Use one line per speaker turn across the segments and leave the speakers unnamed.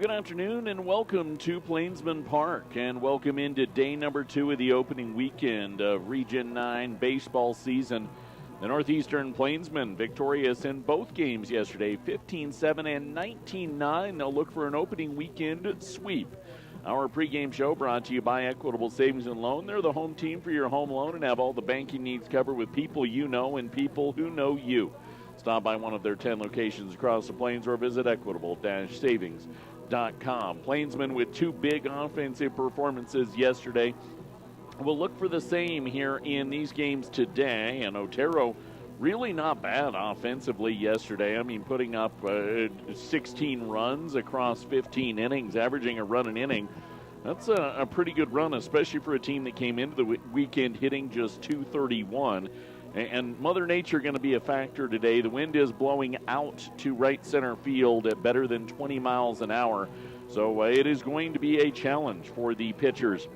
Good afternoon and welcome to Plainsman Park, and welcome into day number 2 of the opening weekend of Region 9 baseball season. The Northeastern Plainsmen victorious in both games yesterday, 15-7 and 19-9. They'll look for an opening weekend sweep. Our pregame show brought to you by Equitable Savings and Loan. They're the home team for your home loan and have all the banking needs covered with people you know and people who know you. Stop by one of their 10 locations across the plains or visit equitable-savings.com. Plainsmen with 2 big offensive performances yesterday. We'll look for the same here in these games today, and Otero really not bad offensively yesterday. I mean, putting up 16 runs across 15 innings, averaging a run an inning. That's a pretty good run, especially for a team that came into the weekend hitting just .231. And Mother Nature going to be a factor today. The wind is blowing out to right center field at better than 20 miles an hour. So it is going to be a challenge for the pitchers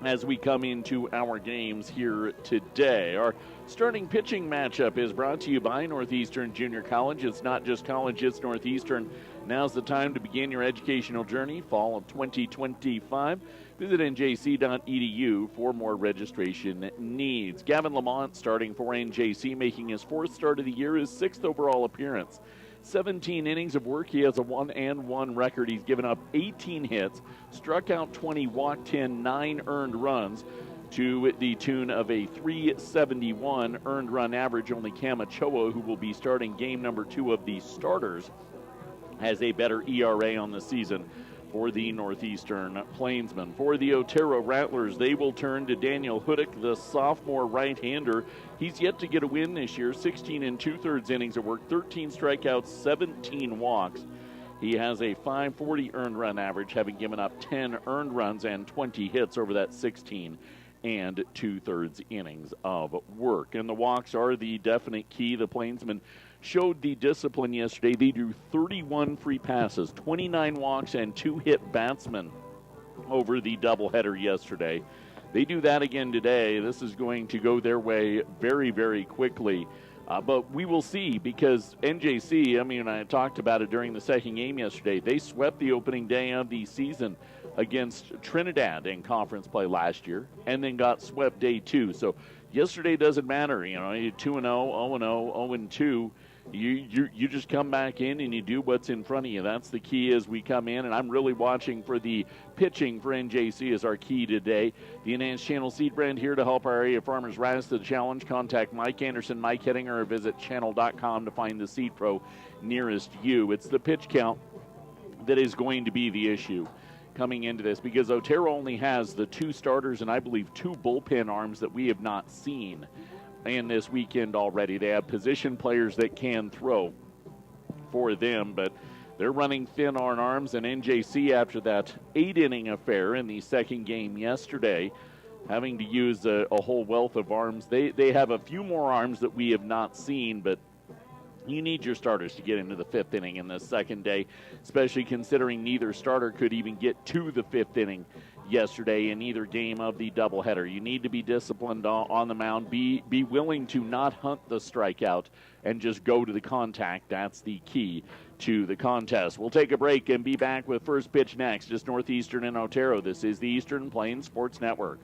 as we come into our games here today. Our starting pitching matchup is brought to you by Northeastern Junior College. It's not just college, it's Northeastern. Now's the time to begin your educational journey, fall of 2025. Visit njc.edu for more registration needs. Gavin Lamont starting for NJC, making his 4th start of the year, his 6th overall appearance. 17 innings of work. He has a 1-1 record. He's given up 18 hits, struck out 20, walked 10, 9 earned runs to the tune of a .371 earned run average. Only Camachoa, who will be starting game number 2 of the starters, has a better ERA on the season for the Northeastern Plainsmen. For the Otero Rattlers, they will turn to Daniel Hudick, the sophomore right-hander. He's yet to get a win this year, 16 2/3 innings of work, 13 strikeouts, 17 walks. He has a .540 earned run average, having given up 10 earned runs and 20 hits over that 16 2/3 innings of work. And the walks are the definite key. The Plainsmen showed the discipline yesterday. They drew 31 free passes, 29 walks, and 2 hit batsmen over the doubleheader yesterday. They do that again today. This is going to go their way very, very quickly. But we will see, because NJC, I talked about it during the second game yesterday. They swept the opening day of the season against Trinidad in conference play last year, and then got swept day 2. So yesterday doesn't matter. You're 2-0, 0-0, 0-2. You just come back in and you do what's in front of you. That's the key as we come in, and I'm really watching for the pitching for NJC as our key today. The Enhanced Channel Seed brand here to help our area farmers rise to the challenge. Contact Mike Anderson, Mike Hettinger, or visit channel.com to find the Seed Pro nearest you. It's the pitch count that is going to be the issue coming into this, because Otero only has the 2 starters and I believe 2 bullpen arms that we have not seen in this weekend already. They have position players that can throw for them, but they're running thin on arms. And NJC, after that 8-inning affair in the second game yesterday, having to use a whole wealth of arms, they have a few more arms that we have not seen, but you need your starters to get into the 5th inning in the second day, especially considering neither starter could even get to the 5th inning yesterday in either game of the doubleheader. You need to be disciplined on the mound. Be willing to not hunt the strikeout and just go to the contact. That's the key to the contest. We'll take a break and be back with first pitch next. It's Northeastern and Otero. This is the Eastern Plains Sports Network.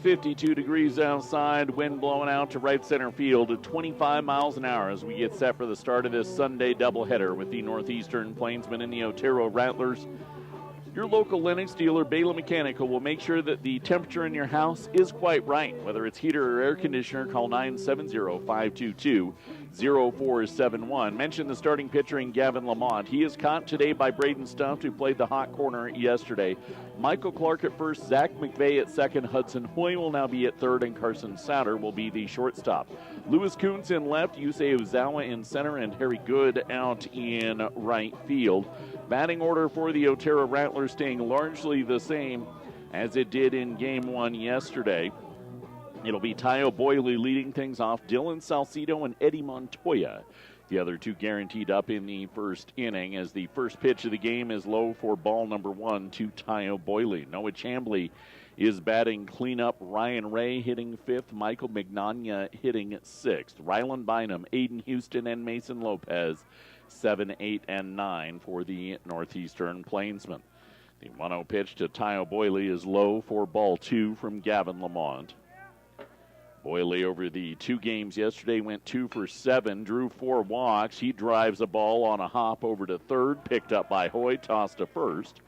52 degrees outside, wind blowing out to right center field at 25 miles an hour as we get set for the start of this Sunday doubleheader with the Northeastern Plainsmen and the Otero Rattlers. Your local Lennox dealer, Baylor Mechanical, will make sure that the temperature in your house is quite right. Whether it's heater or air conditioner, call 970-522-0471. Mention the starting pitcher in Gavin Lamont. He is caught today by Braden Stumpf, who played the hot corner yesterday. Michael Clark at first, Zach McVeigh at second, Hudson Hoy will now be at third, and Carson Sauter will be the shortstop. Lewis Kuntz in left, Yusei Ozawa in center, and Harry Good out in right field. Batting order for the Otero Rattlers staying largely the same as it did in Game 1 yesterday. It'll be Tayo Boyley leading things off, Dylan Salcido and Eddie Montoya. The other two guaranteed up in the first inning as the first pitch of the game is low for ball number 1 to Tayo Boyley. Noah Chambly is batting cleanup. Ryan Ray hitting 5th. Michael Mignogna hitting 6th. Rylan Bynum, Aiden Houston, and Mason Lopez 7, 8, and 9 for the Northeastern Plainsmen. The 1-0 pitch to Tayo Boyley is low for ball 2 from Gavin Lamont. Boyley over the 2 games yesterday went 2 for 7, drew 4 walks. He drives a ball on a hop over to third, picked up by Hoy, tossed to first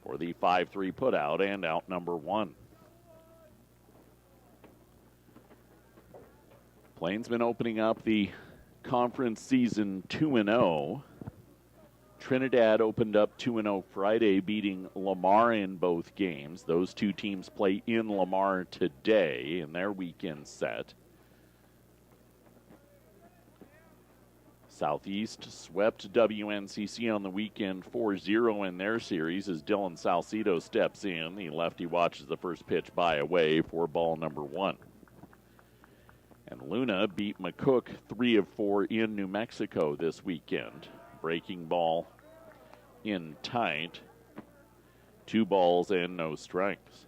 for the 5-3 putout and out number 1. Plainsmen opening up the conference season 2-0. Trinidad opened up 2-0 Friday, beating Lamar in both games. Those two teams play in Lamar today in their weekend set. Southeast swept WNCC on the weekend 4-0 in their series as Dylan Salcido steps in. The lefty watches the first pitch by away for ball number 1. And Luna beat McCook 3 of 4 in New Mexico this weekend. Breaking ball in tight. 2 balls and no strikes.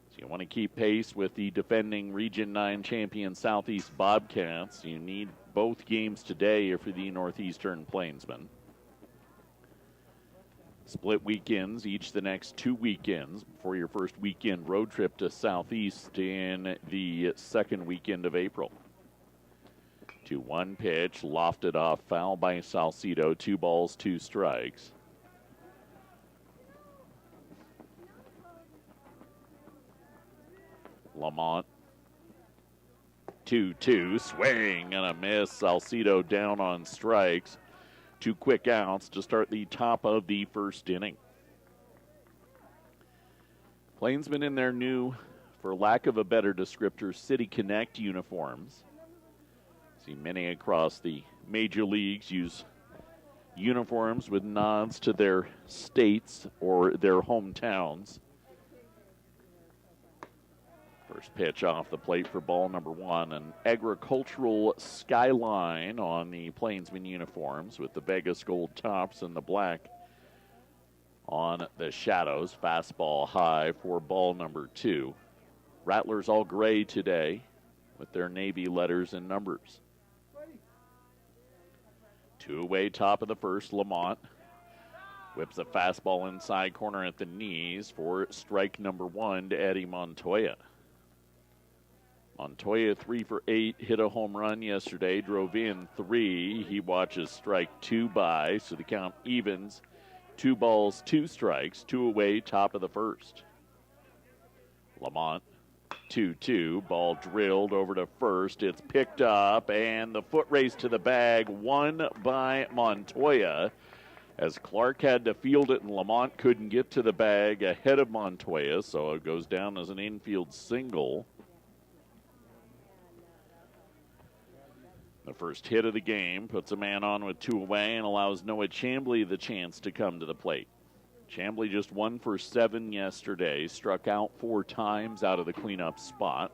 So you want to keep pace with the defending Region 9 champion Southeast Bobcats. You need both games today for the Northeastern Plainsmen. Split weekends each the next 2 weekends before your first weekend road trip to Southeast in the second weekend of April. 2-1 pitch, lofted off, foul by Salcido. 2 balls, 2 strikes. Lamont. 2-2, swing and a miss. Salcido down on strikes. 2 quick outs to start the top of the first inning. Plainsmen in their new, for lack of a better descriptor, City Connect uniforms. See many across the major leagues use uniforms with nods to their states or their hometowns. First pitch off the plate for ball number 1. An agricultural skyline on the Plainsmen uniforms with the Vegas gold tops and the black on the shadows. Fastball high for ball number 2. Rattlers all gray today with their navy letters and numbers. 2 away, top of the first. Lamont whips a fastball inside corner at the knees for strike number 1 to Eddie Montoya. Montoya 3 for 8, hit a home run yesterday, drove in 3. He watches strike 2 by, so the count evens. 2 balls, 2 strikes, 2 away, top of the first. Lamont 2-2, ball drilled over to first. It's picked up, and the foot race to the bag, won by Montoya, as Clark had to field it and Lamont couldn't get to the bag ahead of Montoya, so it goes down as an infield single. The first hit of the game puts a man on with 2 away and allows Noah Chambly the chance to come to the plate. Chambly just 1 for 7 yesterday, struck out 4 times out of the cleanup spot.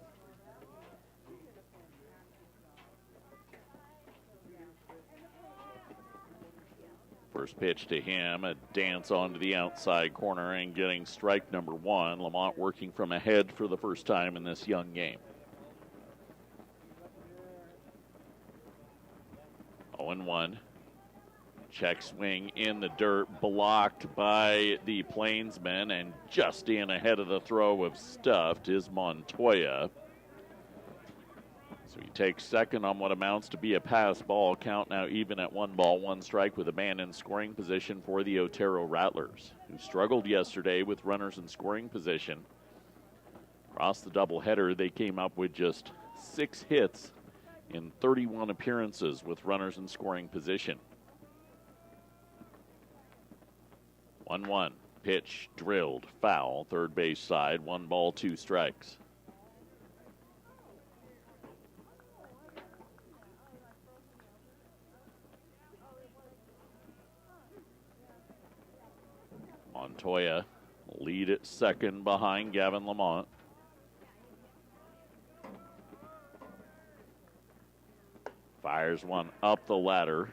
First pitch to him, a dance onto the outside corner and getting strike number 1. Lamont working from ahead for the first time in this young game. 0-1. Check swing in the dirt, blocked by the Plainsmen, and just in ahead of the throw of Stuffed is Montoya. So he takes second on what amounts to be a pass ball. Count now even at 1-1 with a man in scoring position for the Otero Rattlers, who struggled yesterday with runners in scoring position. Across the doubleheader, they came up with just 6 hits in 31 appearances with runners in scoring position. 1-1. Pitch drilled, foul, third base side, 1-2. Montoya lead at second behind Gavin Lamont. Fires one up the ladder.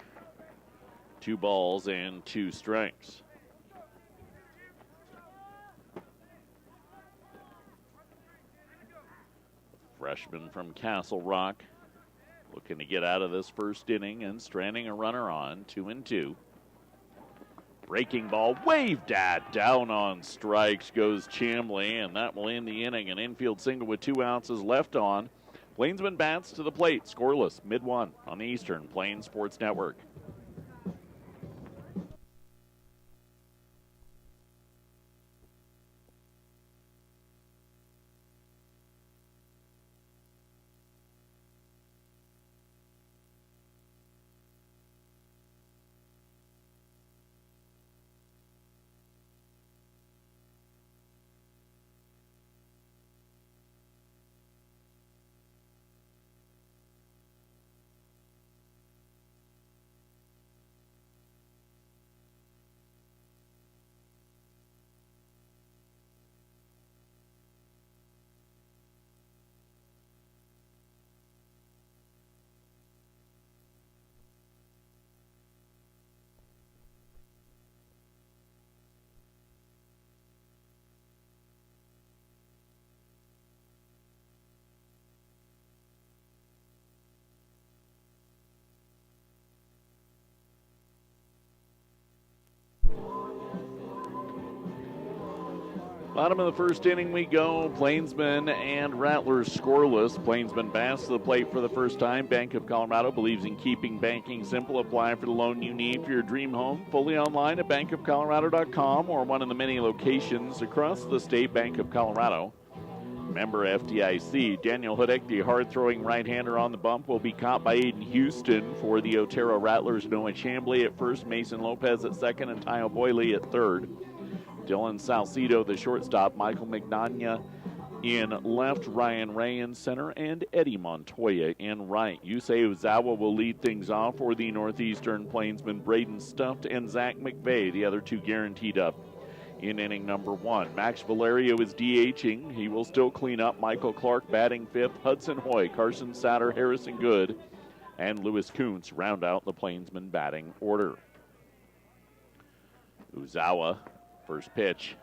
2 balls and 2 strikes. Freshman from Castle Rock looking to get out of this first inning and stranding a runner on, 2-2. Breaking ball waved at, down on strikes goes Chamblee, and that will end the inning. An infield single with 2 ounces left on. Plainsman bats to the plate, scoreless, mid-1 on the Eastern Plains Sports Network. Bottom of the first inning we go. Plainsmen and Rattlers scoreless. Plainsmen bats to the plate for the first time. Bank of Colorado believes in keeping banking simple. Apply for the loan you need for your dream home. Fully online at bankofcolorado.com or one of the many locations across the state. Bank of Colorado. Member FDIC. Daniel Hudek, the hard-throwing right-hander on the bump, will be caught by Aiden Houston for the Otero Rattlers. Noah Chamblee at first, Mason Lopez at second, and Tyo Boyley at third. Dylan Salcido, the shortstop, Michael Magnagna in left, Ryan Ray in center, and Eddie Montoya in right. Yusei Uzawa will lead things off for the Northeastern Plainsmen. Braden Stuffed and Zach McVeigh, the other 2 guaranteed up in inning number 1. Max Valerio is DHing. He will still clean up. Michael Clark batting 5th. Hudson Hoy, Carson Satter, Harrison Good, and Lewis Kuntz round out the Plainsmen batting order. Uzawa, first pitch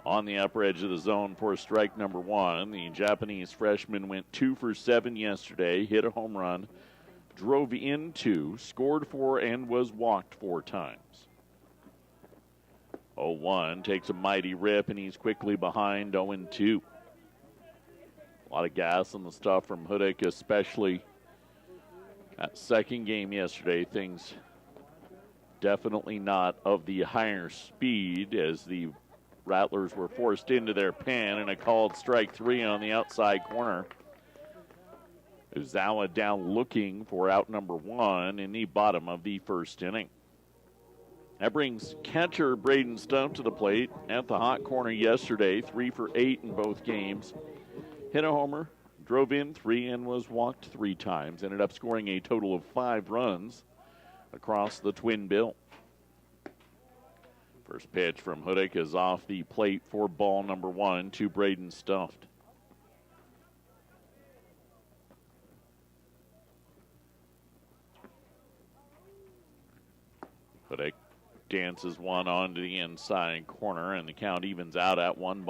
on the upper edge of the zone for strike number 1. The Japanese freshman went 2 for 7 yesterday, hit a home run, drove in 2, scored 4, and was walked 4 times. 0-1 takes a mighty rip, and he's quickly behind 0-2. A lot of gas on the stuff from Hudek, especially that second game yesterday. Things definitely not of the higher speed as the Rattlers were forced into their pen, and a called strike 3 on the outside corner. Uzawa down looking for out number 1 in the bottom of the first inning. That brings catcher Braden Stumpf to the plate at the hot corner yesterday, 3 for 8 in both games. Hit a homer, drove in 3, and was walked 3 times. Ended up scoring a total of 5 runs across the twin bill. First pitch from Hudek is off the plate for ball number 1 to Braden Stuffed. Hudek dances one onto the inside corner, and the count evens out at 1-1.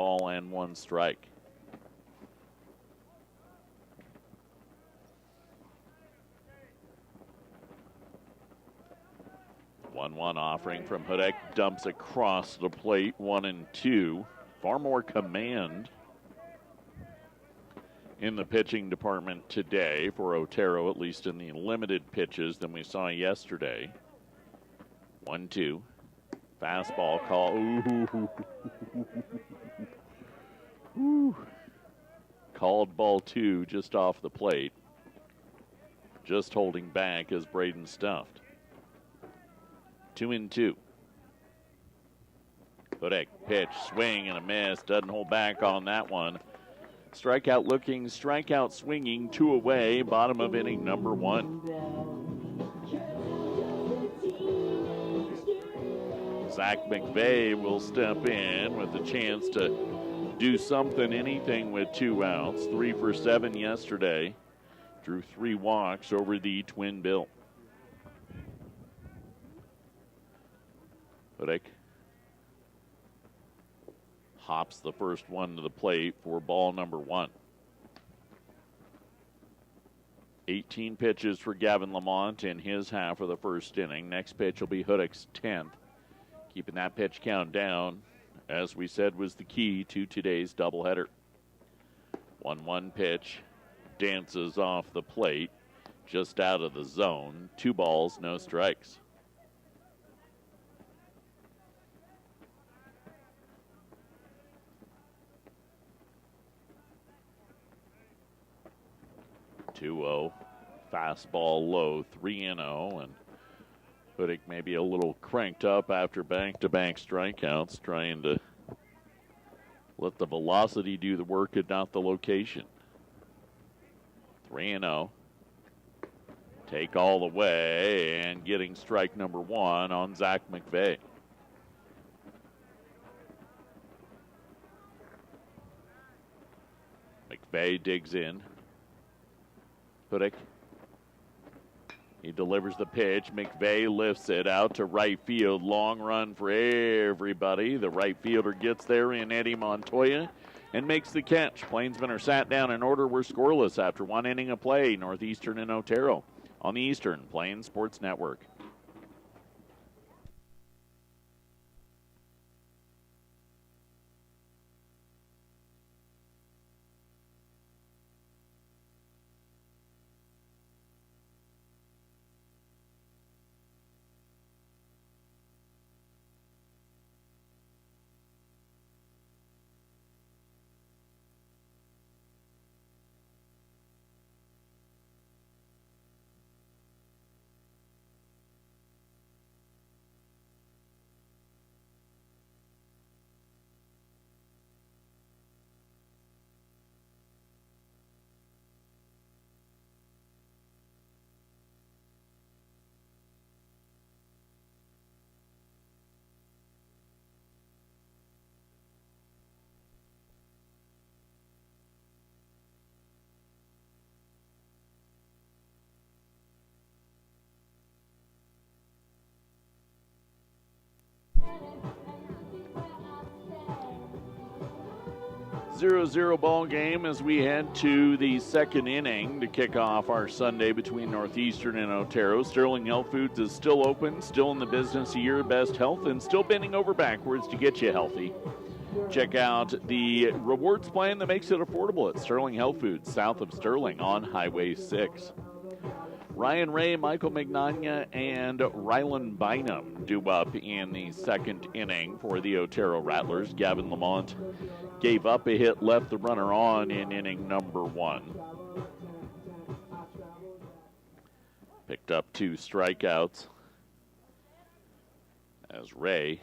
1-1 1 offering from Hudek. Dumps across the plate, 1-2. Far more command in the pitching department today for Otero, at least in the limited pitches, than we saw yesterday. 1-2. Fastball call. Ooh. Ooh. Called ball 2 just off the plate. Just holding back as Braden stuffed. 2-2. Hudek pitch, swing and a miss. Doesn't hold back on that one. Strikeout looking, strikeout swinging, 2 away. Bottom of inning number 1. Zach McVeigh will step in with a chance to do something, anything with 2 outs. 3 for 7 yesterday. Drew 3 walks over the twin bill. Hudek hops the first one to the plate for ball number 1. 18 pitches for Gavin Lamont in his half of the first inning. Next pitch will be Hudek's 10th. Keeping that pitch count down, as we said, was the key to today's doubleheader. 1-1 pitch dances off the plate, just out of the zone. 2 balls, no strikes. (2-0) fastball low, 3-0, and Hudek maybe a little cranked up after back-to-back strikeouts, trying to let the velocity do the work and not the location. 3-0. Take all the way, and getting strike number 1 on Zach McVeigh. McVeigh digs in. Hudek. He delivers the pitch. McVeigh lifts it out to right field. Long run for everybody. The right fielder gets there in Eddie Montoya and makes the catch. Plainsmen are sat down in order. We're scoreless after 1 inning of play. Northeastern and Otero on the Eastern Plains Sports Network. Zero ball game as we head to the second inning to kick off our Sunday between Northeastern and Otero. Sterling Health Foods is still open, still in the business of your best health, and still bending over backwards to get you healthy. Check out the rewards plan that makes it affordable at Sterling Health Foods, south of Sterling on Highway 6. Ryan Ray, Michael Magnagna, and Rylan Bynum do up in the second inning for the Otero Rattlers. Gavin Lamont gave up a hit, left the runner on in inning number 1. Picked up 2 strikeouts as Ray,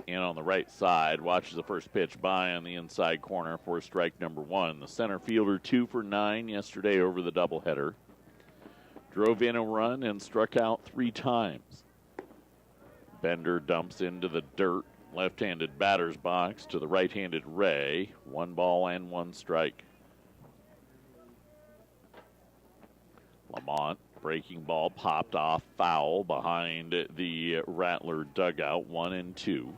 in on the right side, watches the first pitch by on the inside corner for strike number 1. The center fielder 2 for 9 yesterday over the doubleheader. Drove in a run and struck out 3 times. Bender dumps into the dirt. Left-handed batter's box to the right-handed Ray. 1 ball and 1 strike. Lamont, breaking ball, popped off, foul behind the Rattler dugout. 1-2.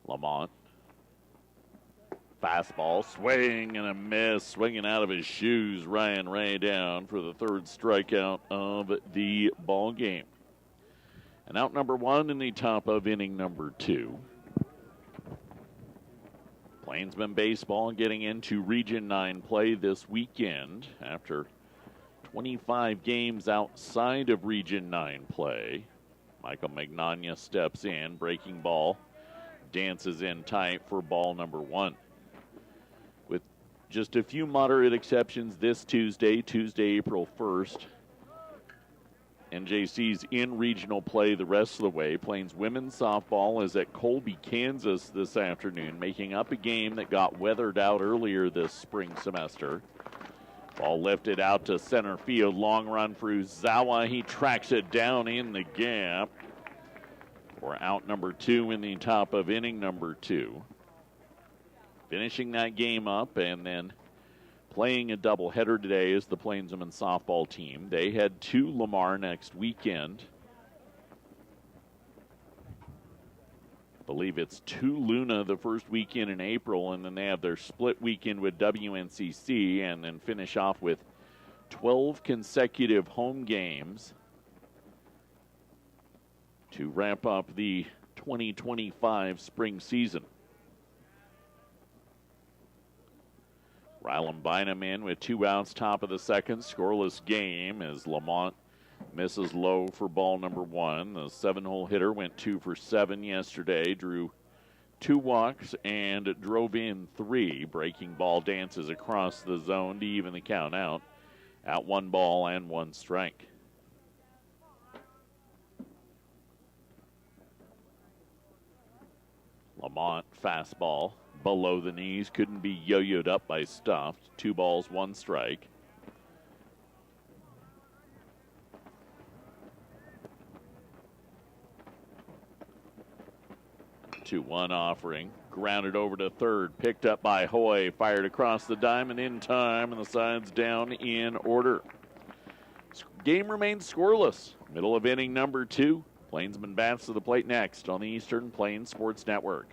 Lamont. Fastball, swing and a miss, swinging out of his shoes. Ryan Ray down for the third strikeout of the ball game. And out number one in the top of inning number 2. Plainsman baseball getting into Region 9 play this weekend after 25 games outside of Region 9 play. Michael Magnagna steps in, breaking ball, dances in tight for ball number 1. With just a few moderate exceptions this Tuesday, April 1st, NJC's in regional play the rest of the way. Plains women's softball is at Colby, Kansas this afternoon, making up a game that got weathered out earlier this spring semester. Ball lifted out to center field. Long run for Uzawa. He tracks it down in the gap for out number 2 in the top of inning number 2. Finishing that game up and then playing a doubleheader today is the Plainswomen softball team. They head to Lamar next weekend. I believe it's to Luna the first weekend in April, and then they have their split weekend with WNCC, and then finish off with 12 consecutive home games to wrap up the 2025 spring season. Rylan Bynum in with 2 outs, top of the second. Scoreless game as Lamont misses low for ball number 1. The 7-hole hitter went 2 for 7 yesterday, drew 2 walks and drove in 3. Breaking ball dances across the zone to even the count out. Out 1 ball and 1 strike. Lamont fastball below the knees, couldn't be yo-yoed up by Stuffed. 2 balls, 1 strike. Two one offering, grounded over to third, picked up by Hoy, fired across the diamond in time, and the side's down in order. Game remains scoreless. Middle of inning number 2. Plainsman bats to the plate next on the Eastern Plains Sports Network.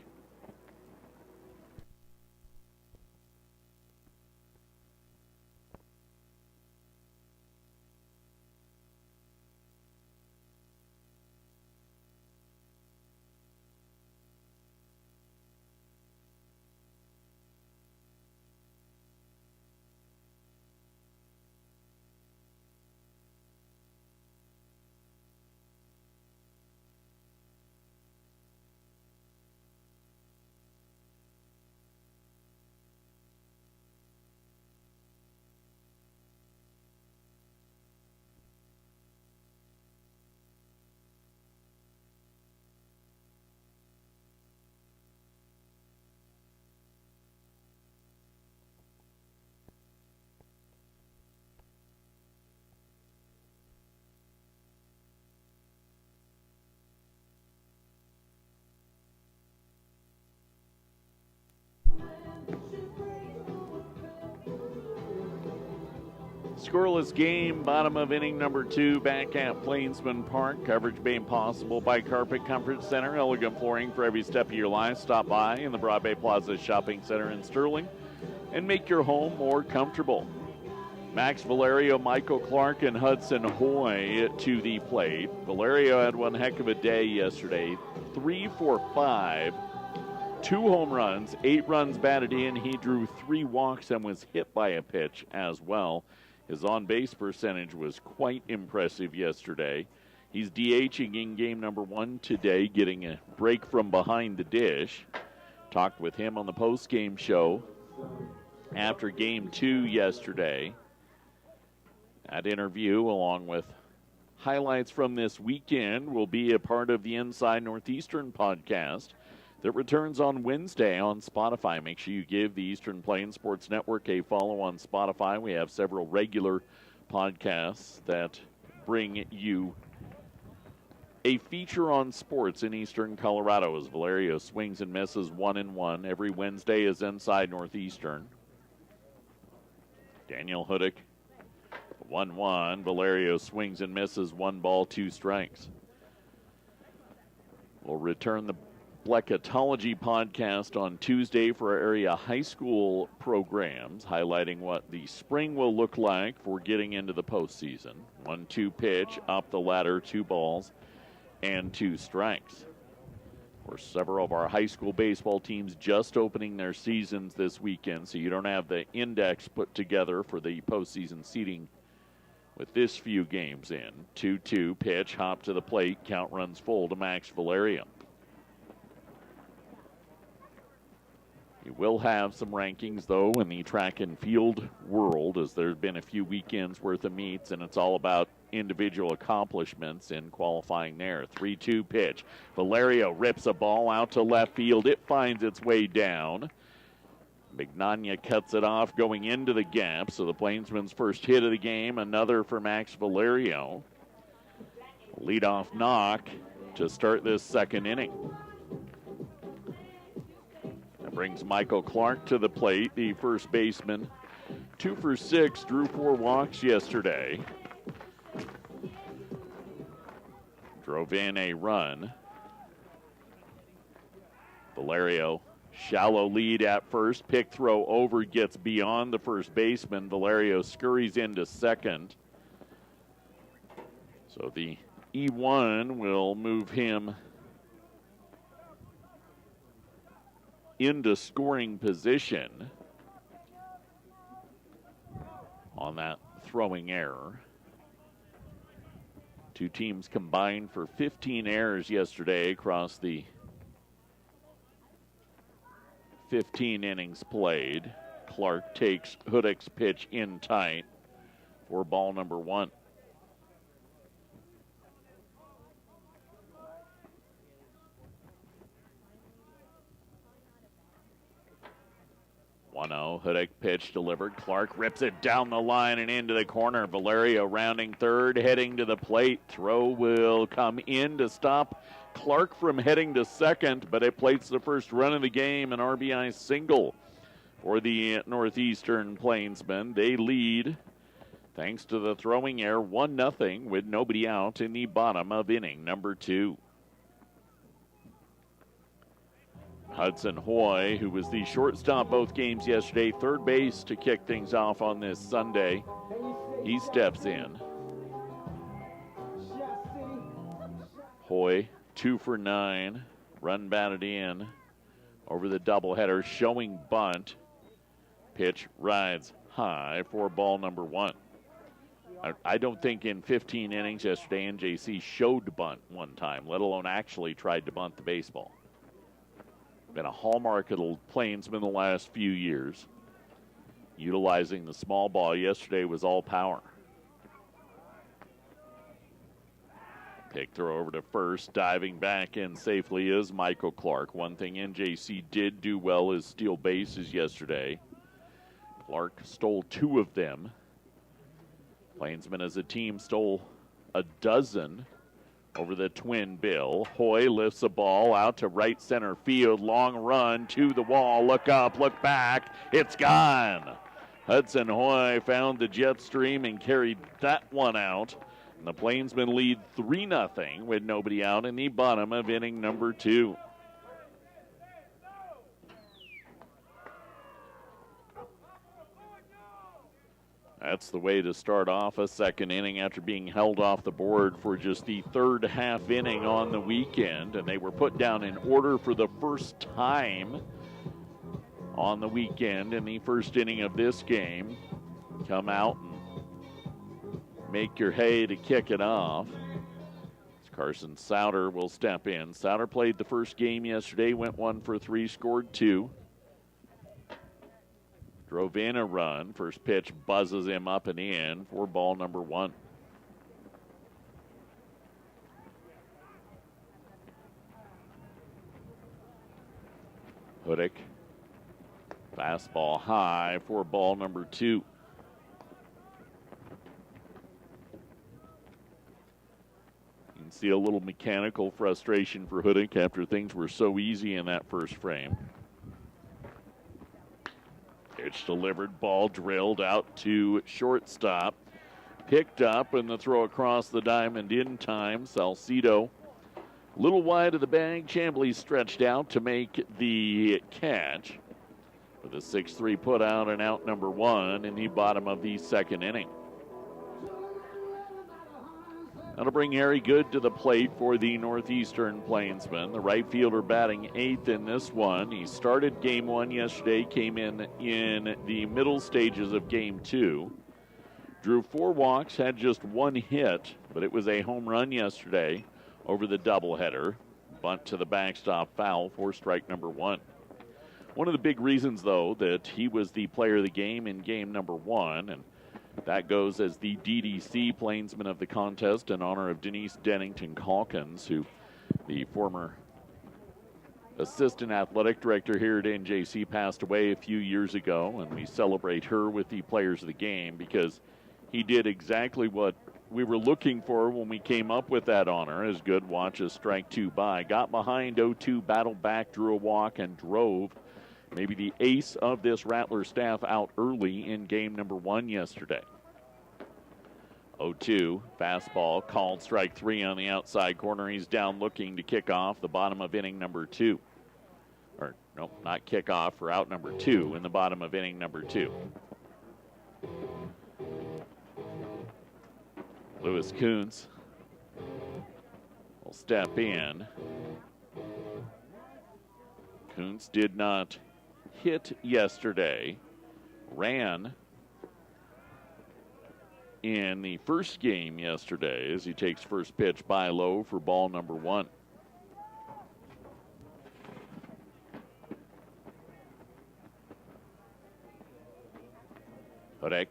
Scoreless game, bottom of inning number 2, back at Plainsman Park. Coverage made possible by Carpet Comfort Center. Elegant flooring for every step of your life. Stop by in the Broadway Plaza Shopping Center in Sterling and make your home more comfortable. Max Valerio, Michael Clark, and Hudson Hoy to the plate. Valerio had one heck of a day yesterday. 3 for 5. 2 home runs, 8 runs batted in. He drew 3 walks and was hit by a pitch as well. His on-base percentage was quite impressive yesterday. He's DHing in game number 1 today, getting a break from behind the dish. Talked with him on the post-game show after game 2 yesterday. That interview, along with highlights from this weekend, will be a part of the Inside Northeastern podcast that returns on Wednesday on Spotify. Make sure you give the Eastern Plains Sports Network a follow on Spotify. We have several regular podcasts that bring you a feature on sports in Eastern Colorado as Valerio swings and misses 1-1. Every Wednesday is Inside Northeastern. Daniel Hudick, 1-1. Valerio swings and misses 1 ball, 2 strikes. We'll return the Bleckatology podcast on Tuesday for our area high school programs, highlighting what the spring will look like for getting into the postseason. 1-2 pitch, up the ladder, 2 balls, and 2 strikes. Of course, several of our high school baseball teams just opening their seasons this weekend, so you don't have the index put together for the postseason seeding with this few games in. 2-2 pitch, hop to the plate, count runs full to Max Valerio. You will have some rankings, though, in the track and field world, as there's been a few weekends worth of meets, and it's all about individual accomplishments in qualifying there. 3-2 pitch. Valerio rips a ball out to left field. It finds its way down. Mignogna cuts it off going into the gap, so the Plainsman's first hit of the game, another for Max Valerio. Leadoff knock to start this second inning. Brings Michael Clark to the plate, the first baseman. 2 for 6, drew 4 walks yesterday. Drove in a run. Valerio, shallow lead at first. Pick throw over, gets beyond the first baseman. Valerio scurries into second. So the E1 will move him into scoring position on that throwing error. 2 teams combined for 15 errors yesterday across the 15 innings played. Clark takes Hudek's pitch in tight for ball number 1. 1-0, Hudek pitch delivered. Clark rips it down the line and into the corner. Valerio rounding third, heading to the plate. Throw will come in to stop Clark from heading to second, but it plates the first run of the game, an RBI single for the Northeastern Plainsmen. They lead thanks to the throwing error 1-0 with nobody out in the bottom of inning number 2. Hudson Hoy, who was the shortstop both games yesterday, third base to kick things off on this Sunday. He steps in. Hoy, 2 for 9, run batted in over the doubleheader, showing bunt. Pitch rides high for ball number 1. I don't think in 15 innings yesterday NJC showed bunt one time, let alone actually tried to bunt the baseball. Been a hallmark of the Plainsmen the last few years, utilizing the small ball. Yesterday was all power. Pick throw over to first, diving back in safely is Michael Clark. One thing NJC did do well is steal bases yesterday. Clark stole 2 of them. Plainsmen as a team stole a dozen over the twin bill. Hoy lifts a ball out to right center field. Long run to the wall. Look up, look back. It's gone. Hudson Hoy found the jet stream and carried that one out. And the Plainsmen lead 3-0 with nobody out in the bottom of inning number 2. That's the way to start off a second inning after being held off the board for just the third half inning on the weekend. And they were put down in order for the first time on the weekend in the first inning of this game. Come out and make your hay to kick it off. Carson Souter will step in. Souter played the first game yesterday, went 1 for 3, scored 2. Drove in a run. First pitch buzzes him up and in for ball number 1. Hudek. Fastball high for ball number 2. You can see a little mechanical frustration for Hudek after things were so easy in that first frame. Pitch delivered, ball drilled out to shortstop. Picked up, and the throw across the diamond in time. Salcido Little wide of the bag, Chambly stretched out to make the catch with a 6-3 put out and out number 1 in the bottom of the second inning. That'll bring Harry Good to the plate for the Northeastern Plainsmen. The right fielder batting 8th in this one. He started game 1 yesterday, came in the middle stages of game 2. Drew 4 walks, had just 1 hit, but it was a home run yesterday over the doubleheader. Bunt to the backstop, foul for strike number 1. One of the big reasons, though, that he was the player of the game in game number 1, and that goes as the DDC Plainsman of the contest in honor of Denise Dennington Calkins, who the former assistant athletic director here at NJC passed away a few years ago, and we celebrate her with the players of the game because he did exactly what we were looking for when we came up with that honor. As Good watches strike 2 by. Got behind 0-2, battled back, drew a walk, and drove maybe the ace of this Rattler staff out early in game number 1 yesterday. 0-2, fastball, called strike 3 on the outside corner. He's down looking to kick off the bottom of inning number 2. Or, nope, not kick off, for out number 2 in the bottom of inning number 2. Lewis Kuntz will step in. Kuntz did not hit yesterday. Ran in the first game yesterday as he takes first pitch by low for ball number 1. Hudek.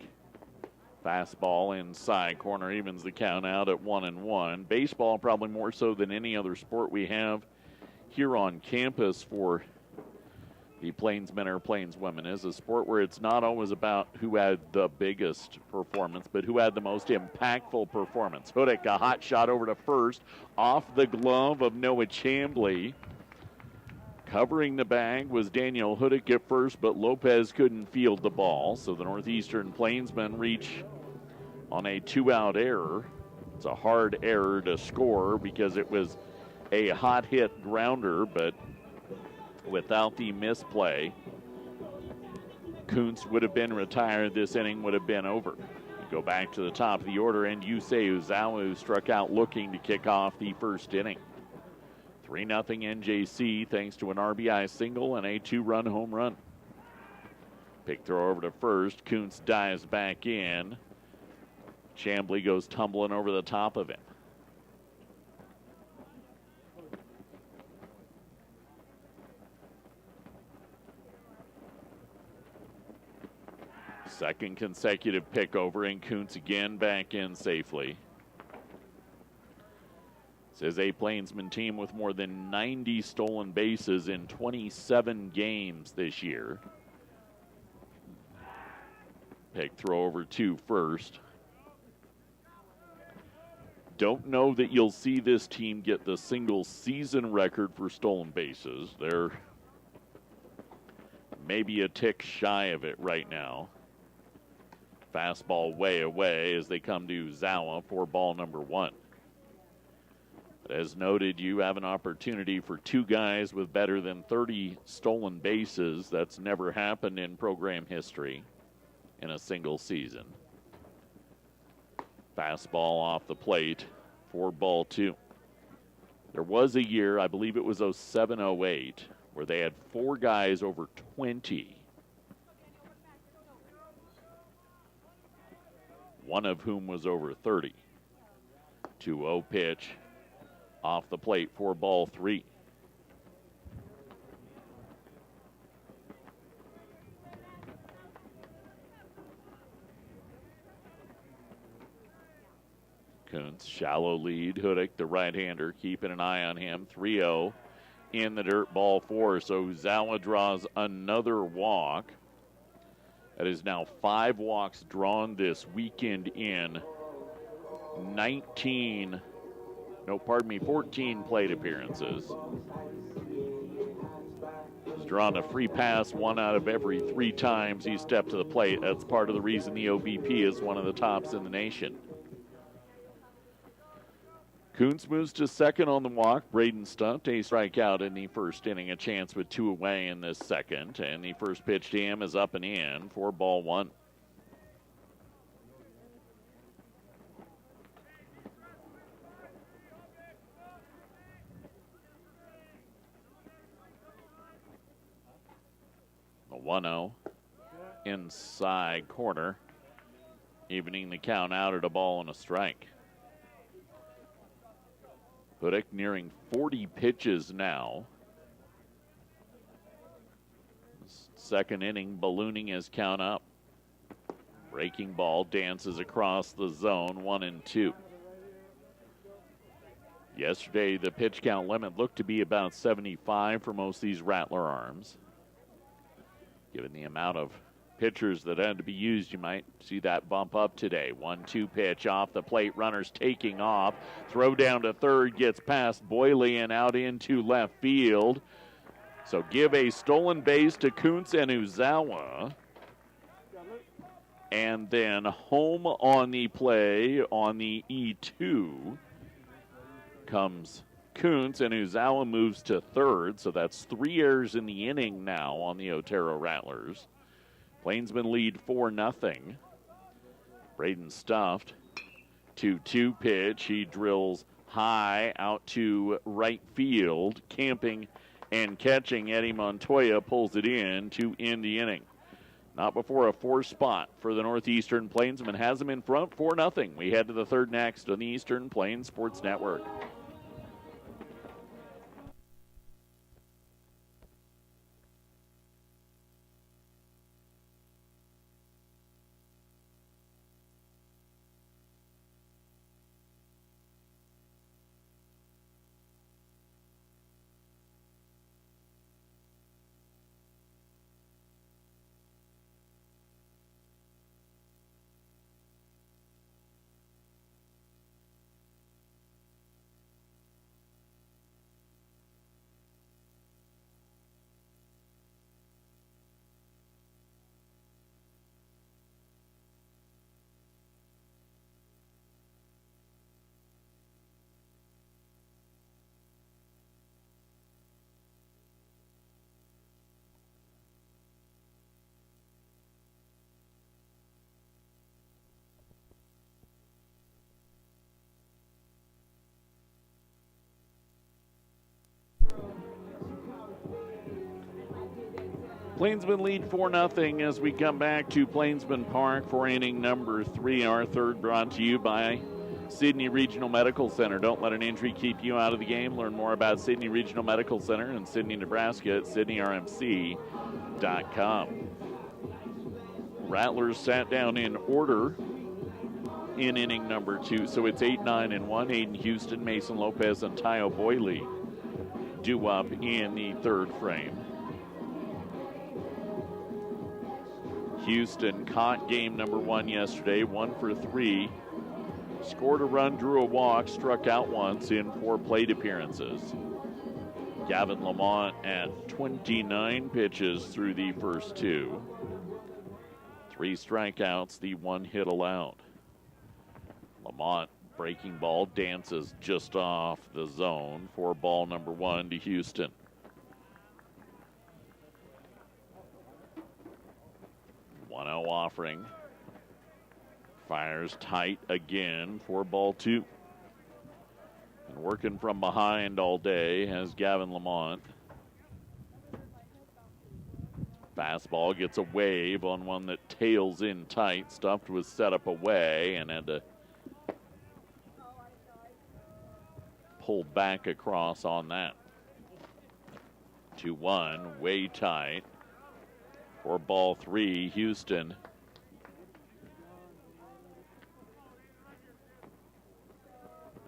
Fastball inside corner, evens the count out at 1-1. Baseball, probably more so than any other sport we have here on campus for the Plainsmen or Plainswomen, is a sport where it's not always about who had the biggest performance, but who had the most impactful performance. Hudek, a hot shot over to first, off the glove of Noah Chambly. Covering the bag was Daniel Hudek at first, but Lopez couldn't field the ball, so the Northeastern Plainsmen reach on a 2-out error. It's a hard error to score because it was a hot hit grounder, but without the misplay, Kuntz would have been retired. This inning would have been over. We go back to the top of the order, and Yusei Uzawa, who struck out looking to kick off the first inning. 3-0 NJC thanks to an RBI single and a 2-run home run. Pick throw over to first. Kuntz dives back in. Chambly goes tumbling over the top of him. Second consecutive pick over, and Kuntz again back in safely. This is a Plainsman team with more than 90 stolen bases in 27 games this year. Pick throw over to first. Don't know that you'll see this team get the single season record for stolen bases. They're maybe a tick shy of it right now. Fastball way away as they come to Zawa for ball number 1. As noted, you have an opportunity for 2 guys with better than 30 stolen bases. That's never happened in program history in a single season. Fastball off the plate for ball 2. There was a year, I believe it was 07-08, where they had 4 guys over 20. One of whom was over 30. 2-0 pitch. Off the plate for ball 3. Kuntz, shallow lead. Hudek, the right-hander, keeping an eye on him. 3-0 in the dirt, ball 4. So Zawa draws another walk. That is now 5 walks drawn this weekend in 14 plate appearances. He's drawn a free pass 1 out of every 3 times he stepped to the plate. That's part of the reason the OBP is one of the tops in the nation. Kuntz moves to second on the walk. Braden Stunt, a strikeout in the first inning, a chance with 2 away in this second. And the first pitch to him is up and in for ball 1. The 1-0 inside corner, evening the count out at a ball and a strike. Hudick nearing 40 pitches now. Second inning, ballooning his count up. Breaking ball dances across the zone, 1-2. Yesterday, the pitch count limit looked to be about 75 for most of these Rattler arms. Given the amount of pitchers that had to be used, you might see that bump up today. 1-2 pitch off the plate. Runners taking off. Throw down to third. Gets past Boyle and out into left field. So give a stolen base to Kuntz and Uzawa. And then home on the play on the E2 comes Kuntz, and Uzawa moves to third. So that's 3 errors in the inning now on the Otero Rattlers. Plainsmen lead 4-0. Braden Stuffed, 2-2 pitch. He drills high out to right field. Camping and catching, Eddie Montoya pulls it in to end the inning. Not before a 4 spot for the Northeastern Plainsmen has them in front 4-0. We head to the third next on the Eastern Plains Sports Network. Plainsmen lead 4-0 as we come back to Plainsman Park for inning number 3. Our third brought to you by Sidney Regional Medical Center. Don't let an injury keep you out of the game. Learn more about Sidney Regional Medical Center in Sidney, Nebraska at SidneyRMC.com. Rattlers sat down in order in inning number 2. So it's 8-9-1. Aiden Houston, Mason Lopez, and Tayo Boyle due up in the third frame. Houston caught game number 1 yesterday, 1 for 3. Scored a run, drew a walk, struck out once in 4 plate appearances. Gavin Lamont at 29 pitches through the first 2. 3 strikeouts, the 1 hit allowed. Lamont, breaking ball, dances just off the zone for ball number 1 to Houston. Offering. Fires tight again for ball 2. And working from behind all day has Gavin Lamont. Fastball gets a wave on one that tails in tight. Stuffed was set up away and had to pull back across on that. 2-1, way tight. For ball 3, Houston.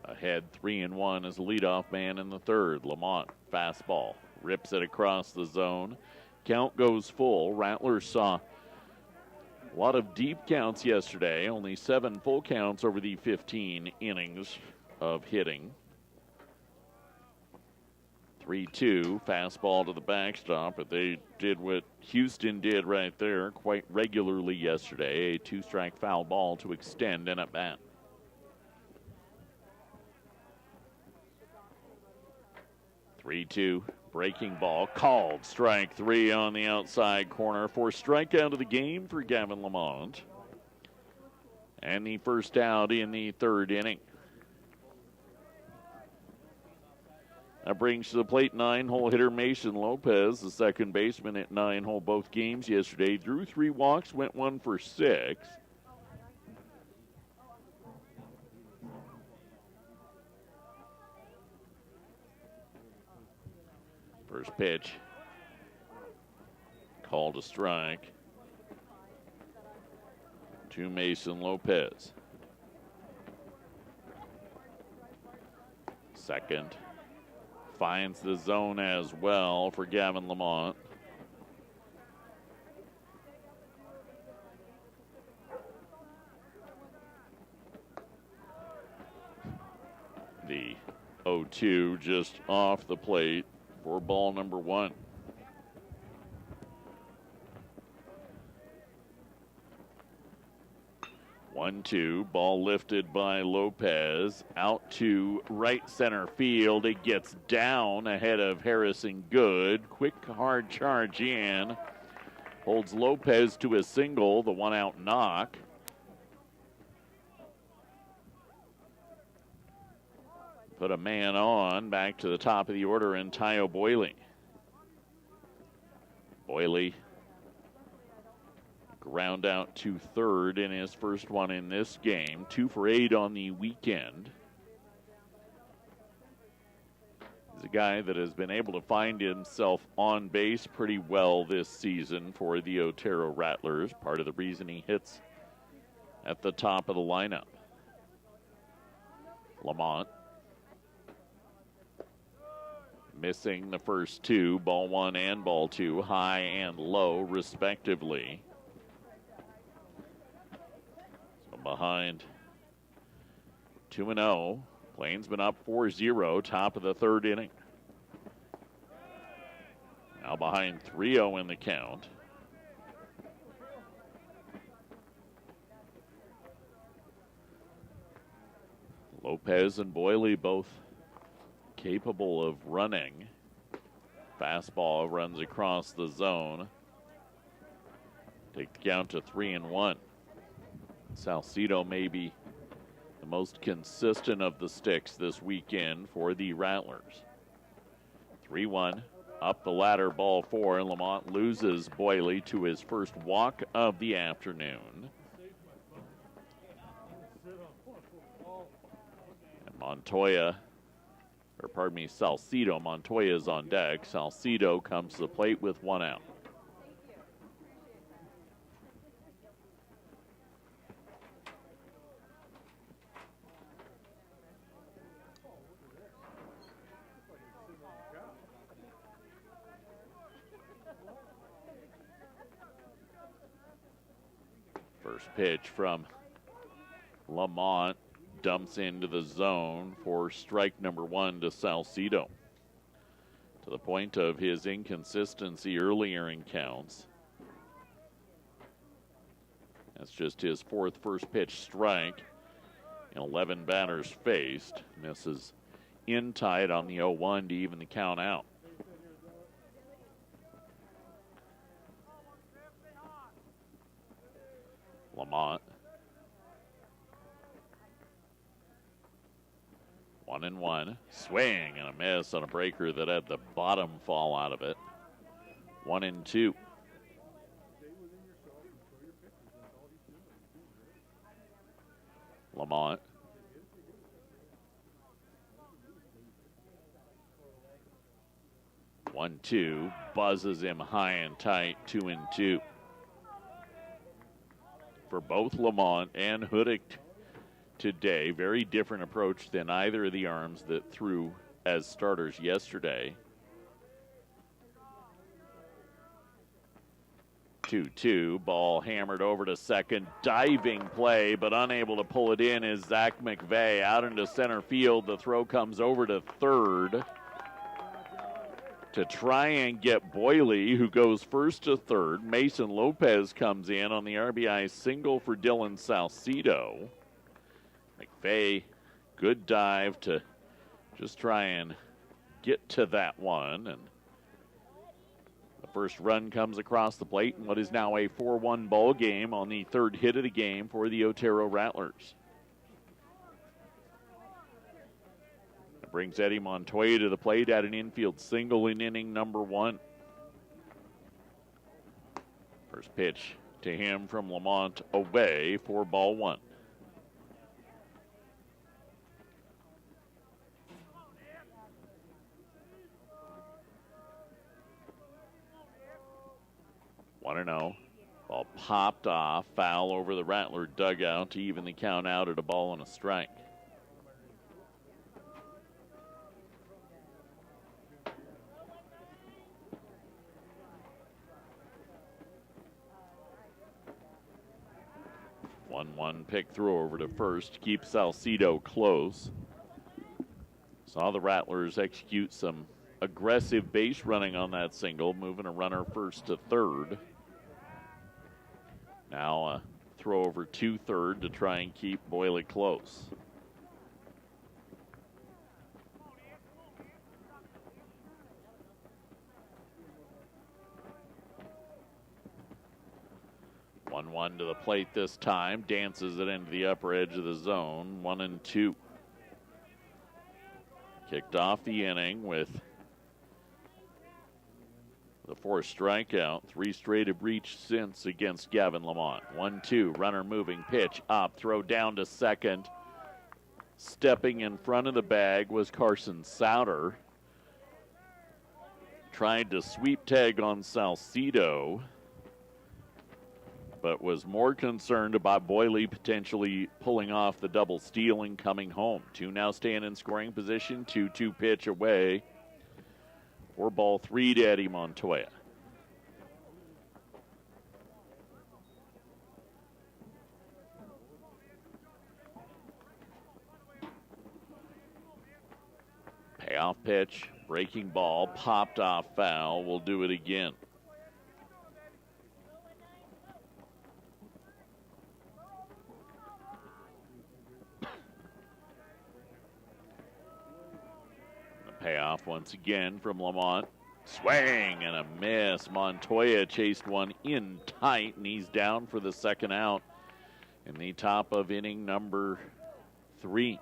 Ahead 3-1 as leadoff man in the third. Lamont, fastball, rips it across the zone. Count goes full. Rattlers saw a lot of deep counts yesterday. Only 7 full counts over the 15 innings of hitting. 3-2, fastball to the backstop, but they did what Houston did right there quite regularly yesterday, a 2-strike foul ball to extend an at-bat. 3-2. Breaking ball called. Strike 3 on the outside corner for strikeout of the game for Gavin Lamont. And the first out in the third inning. That brings to the plate 9-hole hitter Mason Lopez, the second baseman at 9-hole both games yesterday. Drew 3 walks, went 1 for 6. First pitch, called a strike to Mason Lopez. Second, finds the zone as well for Gavin Lamont. The 0-2 just off the plate for ball number 1. One, two, ball lifted by Lopez, out to right center field. It gets down ahead of Harrison Good. Quick, hard charge in. Holds Lopez to a single, the 1-out knock. Put a man on, back to the top of the order in Tayo Boyle. Boyle ground out to third in his first one in this game. 2 for 8 on the weekend. He's a guy that has been able to find himself on base pretty well this season for the Otero Rattlers. Part of the reason he hits at the top of the lineup. Lamont missing the first 2, ball 1 and ball 2, high and low respectively. So behind 2-0. Plainsman up 4-0, top of the third inning. Now behind 3-0 in the count. Lopez and Boyle both capable of running. Fastball runs across the zone. Take the count to 3-1. Salcedo may be the most consistent of the sticks this weekend for the Rattlers. 3-1, up the ladder, ball 4. Lamont loses Boyle to his first walk of the afternoon. And Salcedo. Montoya is on deck. Salcedo comes to the plate with 1 out. First pitch from Lamont dumps into the zone for strike number 1 to Salcedo. To the point of his inconsistency earlier in counts. That's just his 4th first pitch strike in 11 batters faced. Misses in tight on the 0-1 to even the count out. Lamont. 1-1. Swing and a miss on a breaker that had the bottom fall out of it. 1-2. Lamont. One, 2, buzzes him high and tight, 2-2. For both Lamont and Hudick today, very different approach than either of the arms that threw as starters yesterday. 2-2, ball hammered over to second, diving play, but unable to pull it in is Zach McVeigh out into center field. The throw comes over to third to try and get Boyle, who goes first to third. Mason Lopez comes in on the RBI single for Dylan Salcedo. McVeigh, good dive to just try and get to that one. And the first run comes across the plate in what is now a 4-1 ball game on the third hit of the game for the Otero Rattlers. It brings Eddie Montoya to the plate at an infield single in inning number 1. First pitch to him from Lamont away for ball 1. One and 0. Ball popped off, foul over the Rattler dugout to even the count out at a ball and a strike. One pick throw over to first, keeps Salcedo close. Saw the Rattlers execute some aggressive base running on that single, moving a runner first to third. Now a throw over to third to try and keep Boyle close. One to the plate this time, dances it into the upper edge of the zone, 1-2. Kicked off the inning with the 4th strikeout, 3 straight have reached since against Gavin Lamont. 1-2, runner moving, pitch up, throw down to second. Stepping in front of the bag was Carson Souter. Tried to sweep tag on Salcedo, but was more concerned about Boyle potentially pulling off the double steal and coming home. 2 now stand in scoring position, 2-2 pitch away for ball 3 to Eddie Montoya. Payoff pitch, breaking ball, popped off foul. We'll do it again. Payoff once again from Lamont. Swing and a miss. Montoya chased one in tight, and he's down for the second out in the top of inning number 3.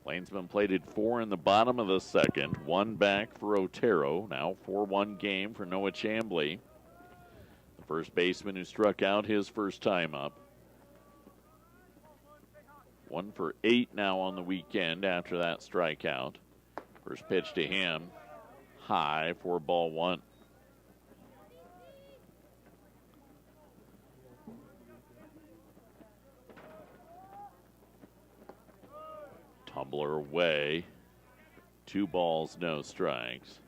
Plainsman plated 4 in the bottom of the second. 1 back for Otero. Now 4-1 game for Noah Chamblee, the first baseman who struck out his first time up. 1 for 8 now on the weekend after that strikeout. First pitch to him, high for ball 1. Tumbler away. 2 balls, no strikes.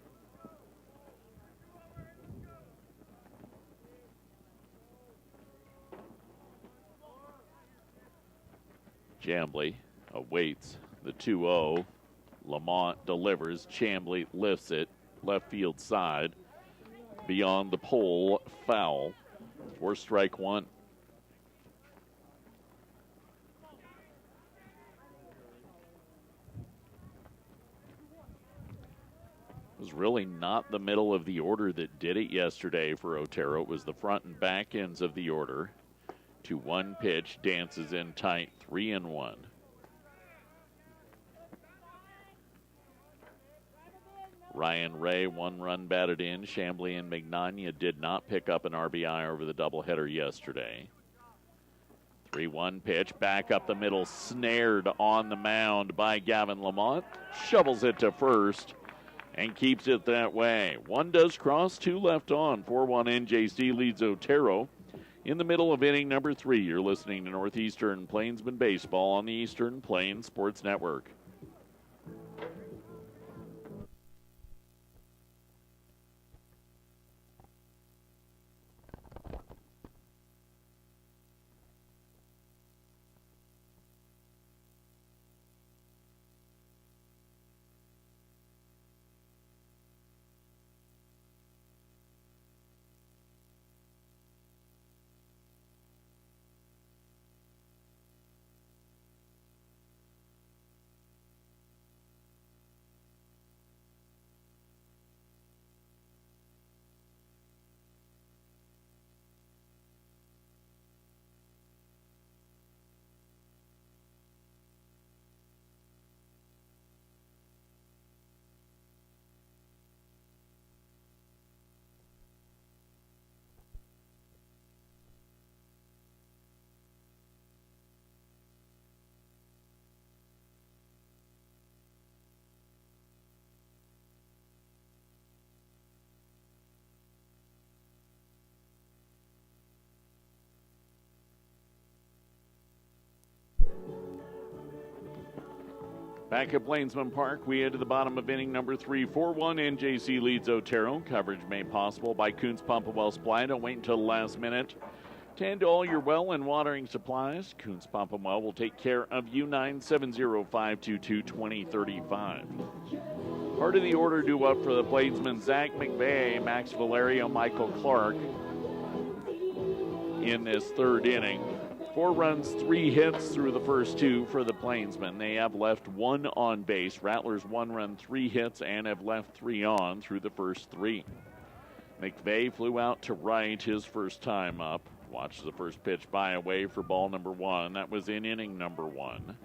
Chamblee awaits the 2-0. Lamont delivers. Chamblee lifts it. Left field side. Beyond the pole. Foul. For strike 1. It was really not the middle of the order that did it yesterday for Otero. It was the front and back ends of the order. 2-1 pitch. Dances in tight. 3-1. Ryan Ray, 1 run batted in. Chamblee and Magnolia did not pick up an RBI over the doubleheader yesterday. 3-1 pitch, back up the middle, snared on the mound by Gavin Lamont. Shovels it to first and keeps it that way. 1 does cross, 2 left on. 4-1 NJC leads Otero in the middle of inning number 3. You're listening to Northeastern Plainsman Baseball on the Eastern Plains Sports Network. Back at Plainsman Park, we head to the bottom of inning number 3. 4-1, NJC leads Otero. Coverage made possible by Coons Pump and Well Supply. Don't wait until the last minute. Tend to all your well and watering supplies. Coons Pump and Well will take care of you. 970-522-2035. Part of the order due up for the Plainsmen: Zach McVeigh, Max Valerio, Michael Clark in this third inning. 4 runs, 3 hits through the first 2 for the Plainsmen. They have left 1 on base. Rattlers 1 run, 3 hits, and have left 3 on through the first 3. McVeigh flew out to right his first time up. Watch the first pitch by away for ball number 1. That was in inning number 1.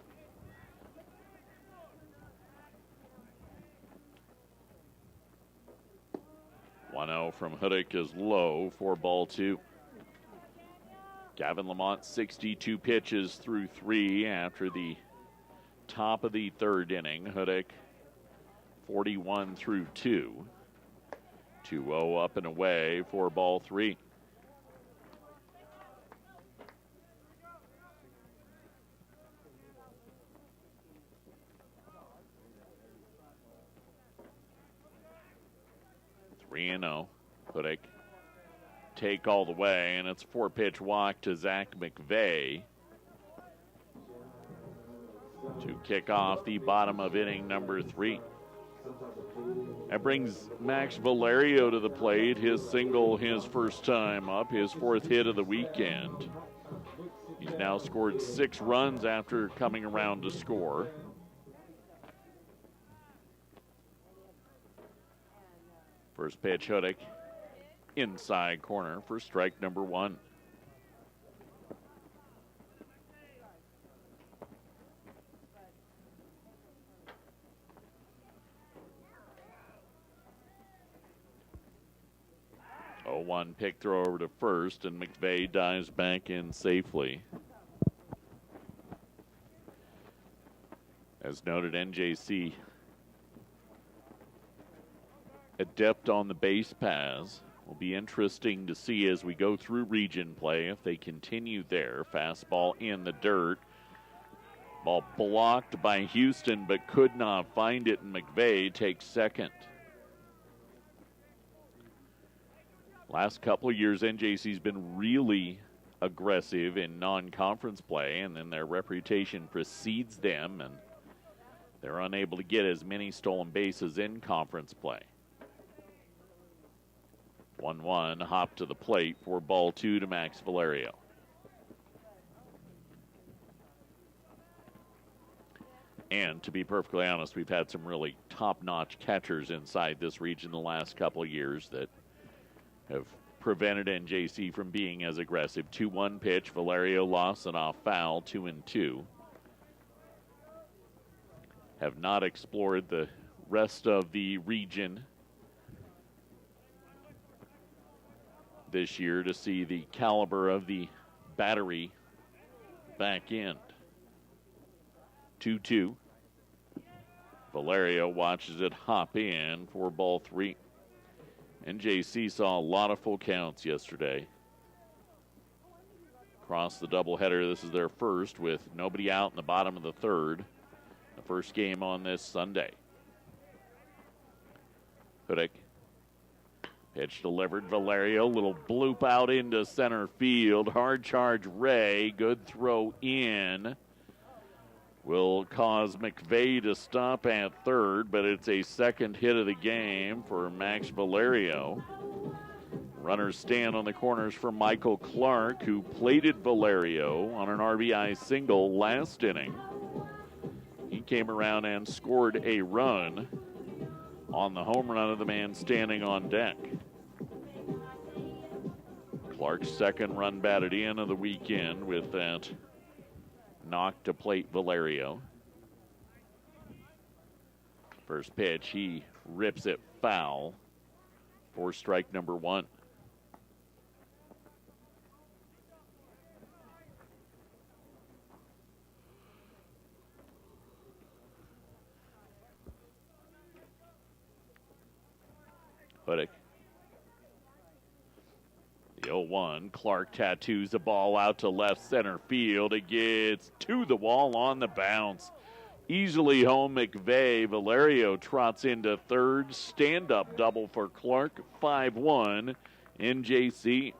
.1-0 from Hudick is low for ball 2. Gavin Lamont, 62 pitches through 3 after the top of the third inning. Hudick, 41 through 2. 2-0 up and away for ball 3. Three and 0. Hudick take all the way, and it's a 4-pitch walk to Zach McVeigh to kick off the bottom of inning number 3. That brings Max Valerio to the plate. His single, his first time up, his 4th hit of the weekend. He's now scored 6 runs after coming around to score. First pitch, Hudick, inside corner for strike number 1. Oh, 1 pick throw over to first, and McVeigh dives back in safely. As noted, NJC adept on the base paths. Will be interesting to see as we go through region play if they continue there. Fastball in the dirt. Ball blocked by Houston but could not find it, and McVeigh takes second. Last couple of years, NJC's been really aggressive in non-conference play, and then their reputation precedes them, and they're unable to get as many stolen bases in conference play. 1-1, hop to the plate for ball 2 to Max Valerio. And to be perfectly honest, we've had some really top-notch catchers inside this region the last couple of years that have prevented NJC from being as aggressive. 2-1 pitch, Valerio lost and off foul, 2-2. Have not explored the rest of the region this year to see the caliber of the battery back end. 2-2. Valerio watches it hop in for ball 3. NJC saw a lot of full counts yesterday. Across the doubleheader, this is their first with nobody out in the bottom of the third. The first game on this Sunday. Hudick. Pitch delivered. Valerio, little bloop out into center field. Hard charge Ray. Good throw in. Will cause McVeigh to stop at third, but it's a second hit of the game for Max Valerio. Runners stand on the corners for Michael Clark, who plated Valerio on an RBI single last inning. He came around and scored a run on the home run of the man standing on deck. Clark's second run batted in of the weekend with that knock to plate Valerio. First pitch, he rips it foul for strike number 1. Hudick. The 0-1. Clark tattoos the ball out to left center field. It gets to the wall on the bounce. easily home McVeigh. Valerio trots into third. Stand-up double for Clark. 5-1 NJC.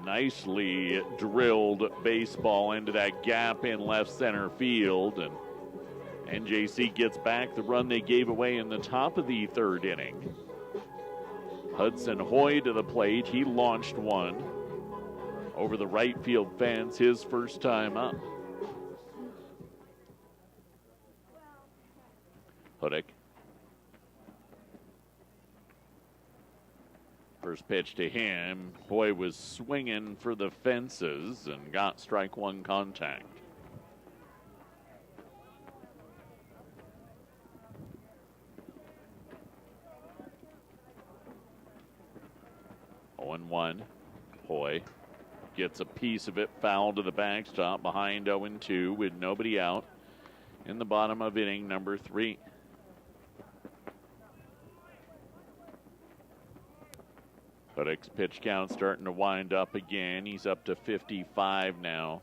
Nicely drilled baseball into that gap in left center field. And NJC gets back the run they gave away in the top of the third inning. Hudson Hoy to the plate. He launched one over the right field fence, his first time up. Hudick. First pitch to him. Hoy was swinging for the fences and got strike one contact. Oh, 0-1. Hoy gets a piece of it, foul to the backstop behind 0-2 with nobody out in the bottom of inning number 3. Hudick's pitch count starting to wind up again. He's up to 55 now.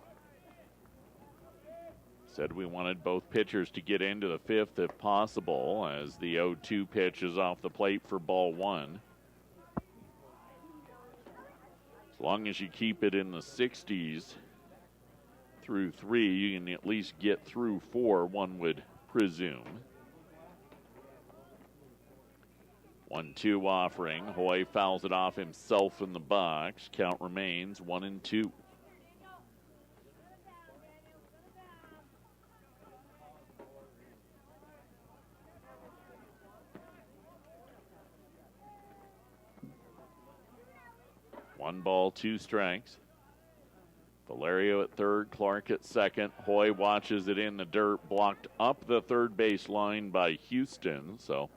Said we wanted both pitchers to get into the fifth if possible, as the 0-2 pitch is off the plate for ball 1. As long as you keep it in the 60s through 3, you can at least get through 4, one would presume. 1-2 offering. Hoy fouls it off himself in the box. Count remains 1-2. One ball, 2 strikes. Valerio at third, Clark at second. Hoy watches it in the dirt, blocked up the third base line by Houston, so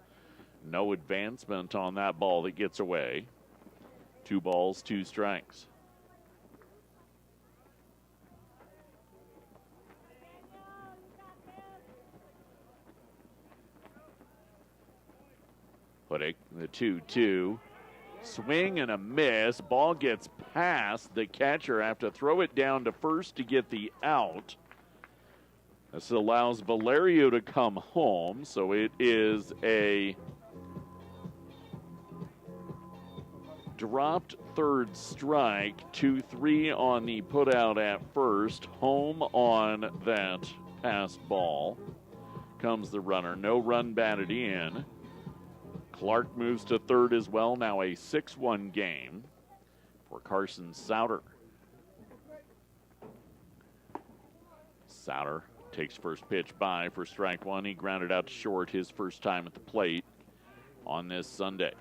no advancement on that ball that gets away. 2 balls, 2 strikes. Hudick, the 2-2. Swing and a miss. Ball gets past the catcher. Have to throw it down to first to get the out. This allows Valerio to come home, so it is a dropped third strike, 2-3 on the putout at first. Home on that passed ball. Comes the runner. No run batted in. Clark moves to third as well. Now a 6-1 game for Carson Souter. Souter takes first pitch by for strike 1. He grounded out to short his first time at the plate on this Sunday.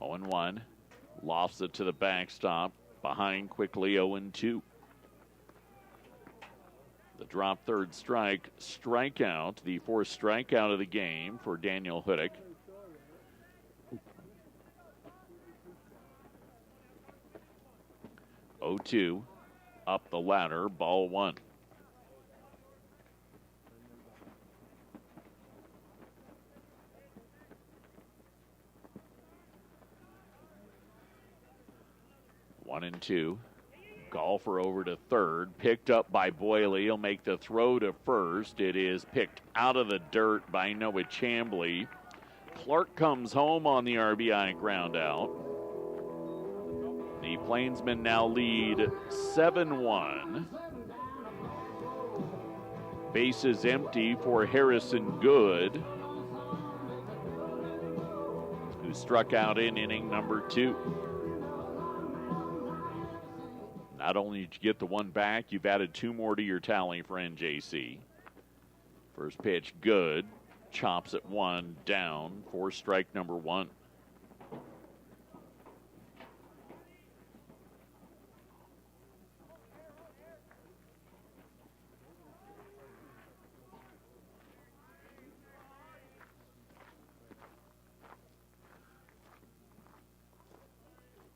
Oh, 0-1. Lofts it to the backstop. Behind quickly 0-2. The drop third strike, strikeout, the 4th strikeout of the game for Daniel Hudick. Oh, 2 up the ladder, ball 1. One and 2. Golfer over to third, picked up by Boyle. He'll make the throw to first. It is picked out of the dirt by Noah Chambly. Clark comes home on the RBI ground out. The Plainsmen now lead 7-1. Bases empty for Harrison Good, who struck out in inning number 2. Not only did you get the one back, you've added 2 more to your tally for NJC. First pitch, Good. Chops at 1, down for strike number 1.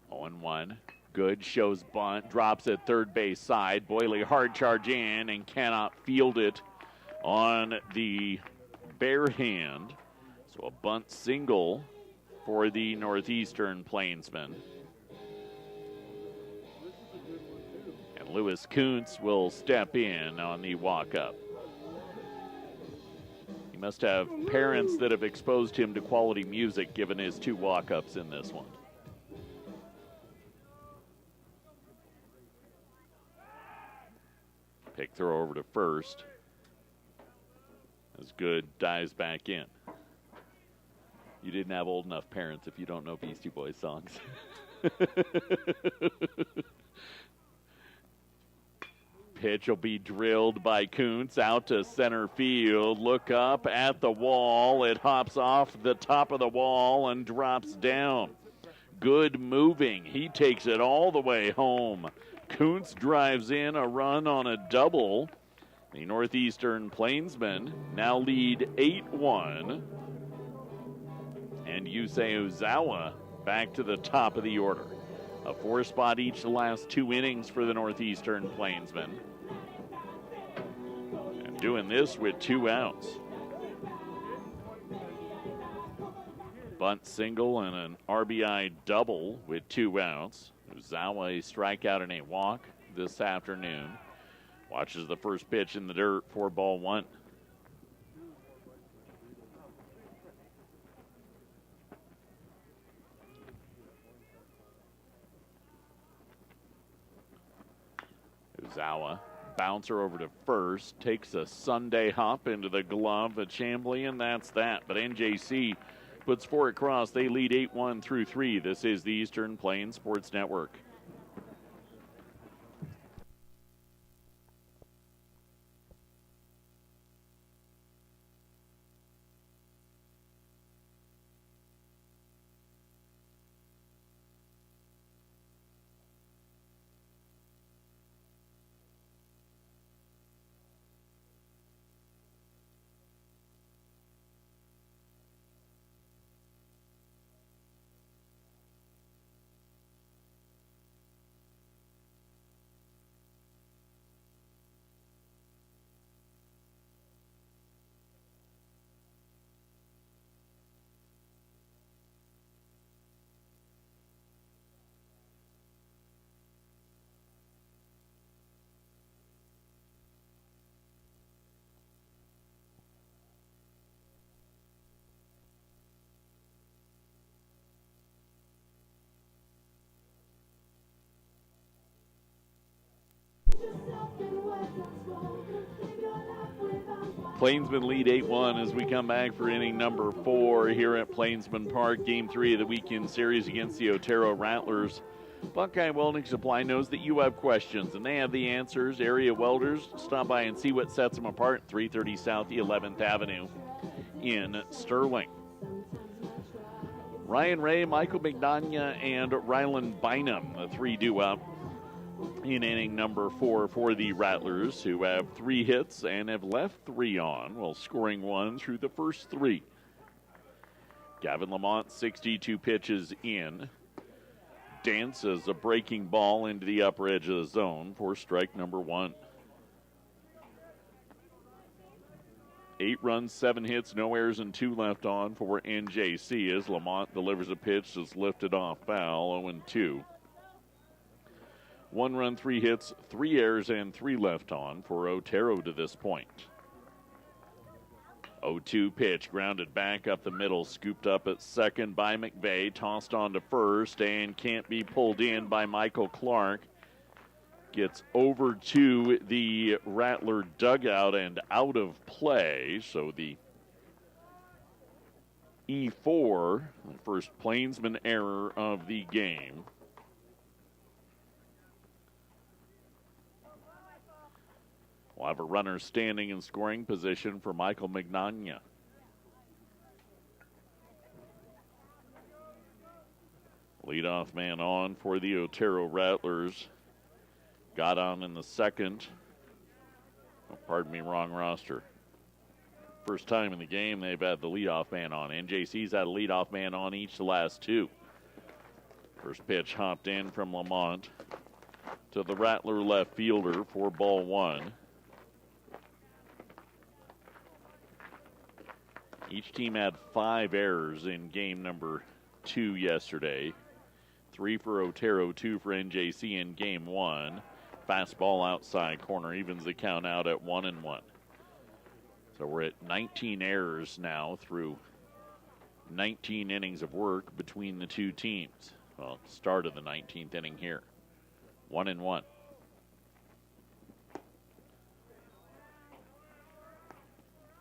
Oh, 1. Good, shows bunt, drops at third base side. Boyle hard charge in and cannot field it on the bare hand. So a bunt single for the Northeastern Plainsmen. Lewis Kuntz will step in on the walk-up. He must have parents that have exposed him to quality music, given his 2 walk-ups in this one. Pick throw over to first. Is good, dives back in. You didn't have old enough parents if you don't know Beastie Boys songs. Pitch will be drilled by Kuntz out to center field. Look up at the wall. It hops off the top of the wall and drops down. Good moving. He takes it all the way home. Kuntz drives in a run on a double. The Northeastern Plainsmen now lead 8-1. And Yusei Ozawa back to the top of the order. A 4-spot each the last 2 innings for the Northeastern Plainsmen. And doing this with 2 outs. Bunt single and an RBI double with 2 outs. Ozawa a strikeout and a walk this afternoon. Watches the first pitch in the dirt for ball 1. Ozawa, bouncer over to first, takes a Sunday hop into the glove of Chambly, and that's that. But NJC puts 4 across. They lead 8-1 through 3. This is the Eastern Plains Sports Network. Plainsmen lead 8-1 as we come back for inning number 4 here at Plainsman Park. Game 3 of the weekend series against the Otero Rattlers. Buckeye Welding Supply knows that you have questions, and they have the answers. Area welders, stop by and see what sets them apart. 330 South 11th Avenue in Sterling. Ryan Ray, Michael McDonough, and Rylan Bynum, the 3 due up in inning number 4 for the Rattlers, who have 3 hits and have left 3 on, while scoring 1 through the first 3. Gavin Lamont, 62 pitches in. Dances a breaking ball into the upper edge of the zone for strike number 1. 8 runs, 7 hits, no errors, and 2 left on for NJC as Lamont delivers a pitch that's lifted off foul, 0-2. 1 run, 3 hits, 3 errors, and 3 left on for Otero to this point. 0-2 pitch, grounded back up the middle, scooped up at second by McVeigh, tossed on to first, and can't be pulled in by Michael Clark. Gets over to the Rattler dugout and out of play, so the E4, the first Plainsman error of the game. We'll have a runner standing in scoring position for Michael McDonough. Leadoff man on for the Otero Rattlers. Got on in the second. Oh, pardon me, wrong roster. First time in the game they've had the leadoff man on. NJC's had a leadoff man on each the last 2. First pitch hopped in from Lamont to the Rattler left fielder for ball 1. Each team had 5 errors in game number 2 yesterday. 3 for Otero, 2 for NJC in game 1. Fastball outside corner evens the count out at 1-1. So we're at 19 errors now through 19 innings of work between the two teams. Well, start of the 19th inning here. 1-1.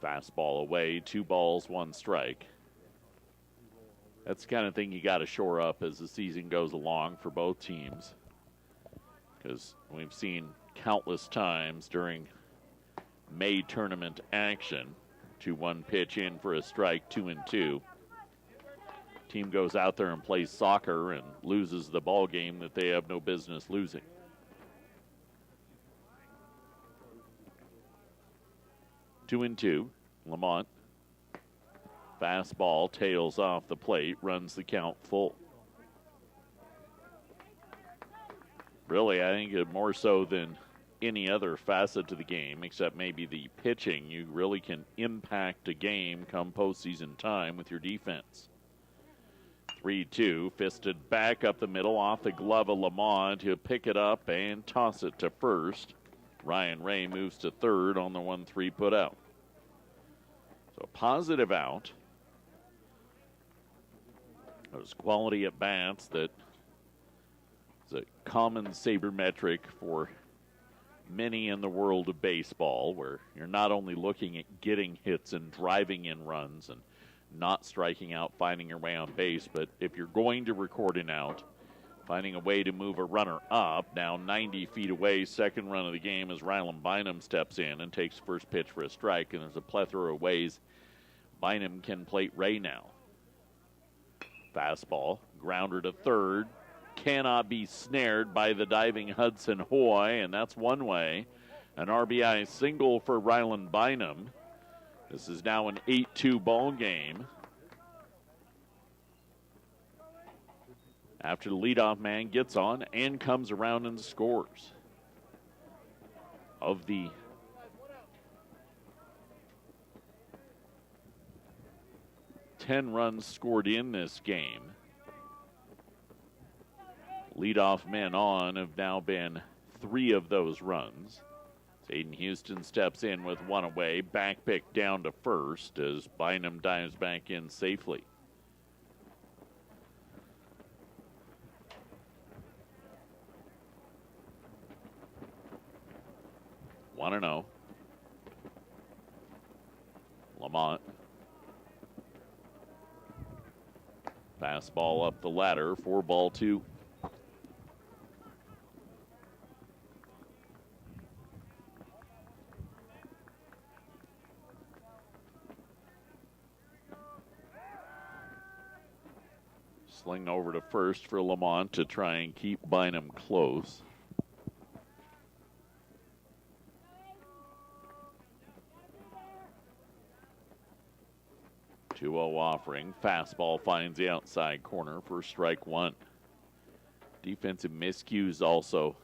Fastball away, 2 balls, 1 strike. That's the kind of thing you got to shore up as the season goes along for both teams, because we've seen countless times during May tournament action, 2-1 pitch in for a strike, 2-2. Team goes out there and plays soccer and loses the ball game that they have no business losing. Two and two. Lamont. Fastball tails off the plate, runs the count full. Really, I think more so than any other facet to the game, except maybe the pitching, you really can impact a game come postseason time with your defense. 3-2, fisted back up the middle off the glove of Lamont. He'll pick it up and toss it to first. Ryan Ray moves to third on the 1-3 put out. So positive out. Those quality at bats that is a common saber metric for many in the world of baseball, where you're not only looking at getting hits and driving in runs and not striking out, finding your way on base, but if you're going to record an out, finding a way to move a runner up. Now 90 feet away, second run of the game as Ryland Bynum steps in and takes first pitch for a strike, and there's a plethora of ways Bynum can plate Ray now. Fastball, grounder to third, cannot be snared by the diving Hudson Hoy, and that's one way. An RBI single for Ryland Bynum. This is now an 8-2 ball game. After the leadoff man gets on and comes around and scores. Of the ten runs scored in this game, leadoff men on have now been 3 of those runs. Aiden Houston steps in with 1 away. Back pick down to first as Bynum dives back in safely. One and 0. Lamont. Fastball up the ladder, 4-2. Sling over to first for Lamont to try and keep Bynum close. Offering. Fastball finds the outside corner for strike 1. Defensive miscues also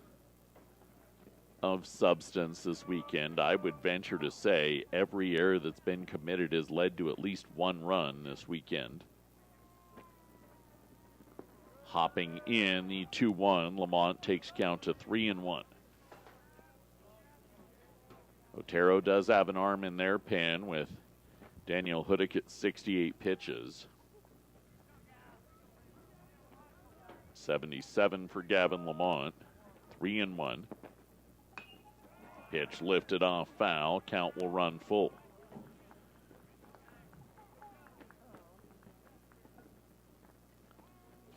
of substance this weekend. I would venture to say every error that's been committed has led to at least 1 run this weekend. Hopping in the 2-1, Lamont takes count to 3-1. Otero does have an arm in their pen with Daniel Hudick at 68 pitches. 77 for Gavin Lamont. 3-1. Pitch lifted off foul. Count will run full.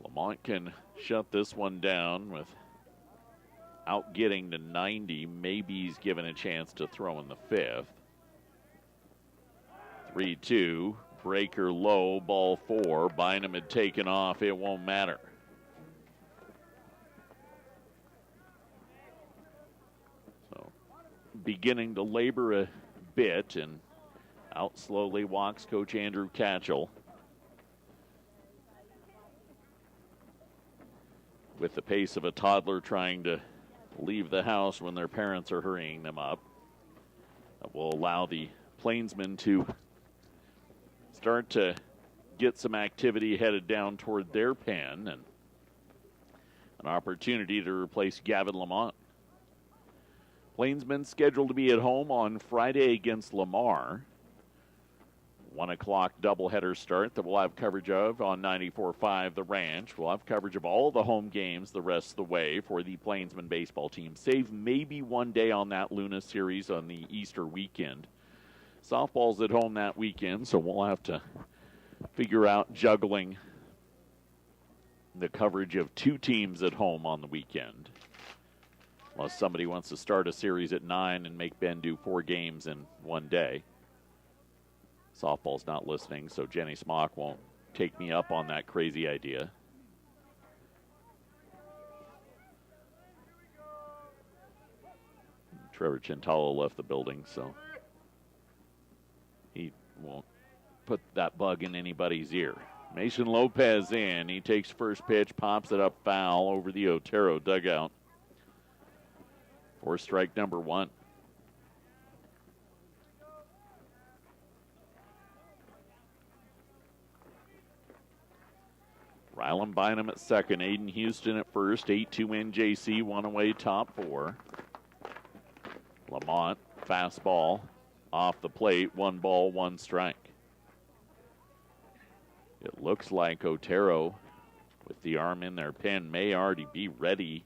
Lamont can shut this one down without getting to 90. Maybe he's given a chance to throw in the 5th. 3-2, breaker low, ball 4. Bynum had taken off, it won't matter. So, beginning to labor a bit, and out slowly walks Coach Andrew Catchell. With the pace of a toddler trying to leave the house when their parents are hurrying them up. That will allow the Plainsmen to start to get some activity headed down toward their pen, and an opportunity to replace Gavin Lamont. Plainsman scheduled to be at home on Friday against Lamar. 1 o'clock doubleheader start that we'll have coverage of on 94.5 The Ranch. We'll have coverage of all the home games the rest of the way for the Plainsman baseball team. Save maybe one day on that Luna series on the Easter weekend. Softball's at home that weekend, so we'll have to figure out juggling the coverage of two teams at home on the weekend. Unless somebody wants to start a series at 9 and make Ben do 4 games in one day. Softball's not listening, so Jenny Smock won't take me up on that crazy idea. Trevor Chintalo left the building, so he won't put that bug in anybody's ear. Mason Lopez in. He takes first pitch, pops it up foul over the Otero dugout for strike number 1. Rylan Bynum at second, Aiden Houston at first, 8-2 NJC, 1 away, top 4. Lamont, fastball, off the plate, 1 ball, 1 strike. It looks like Otero, with the arm in their pen, may already be ready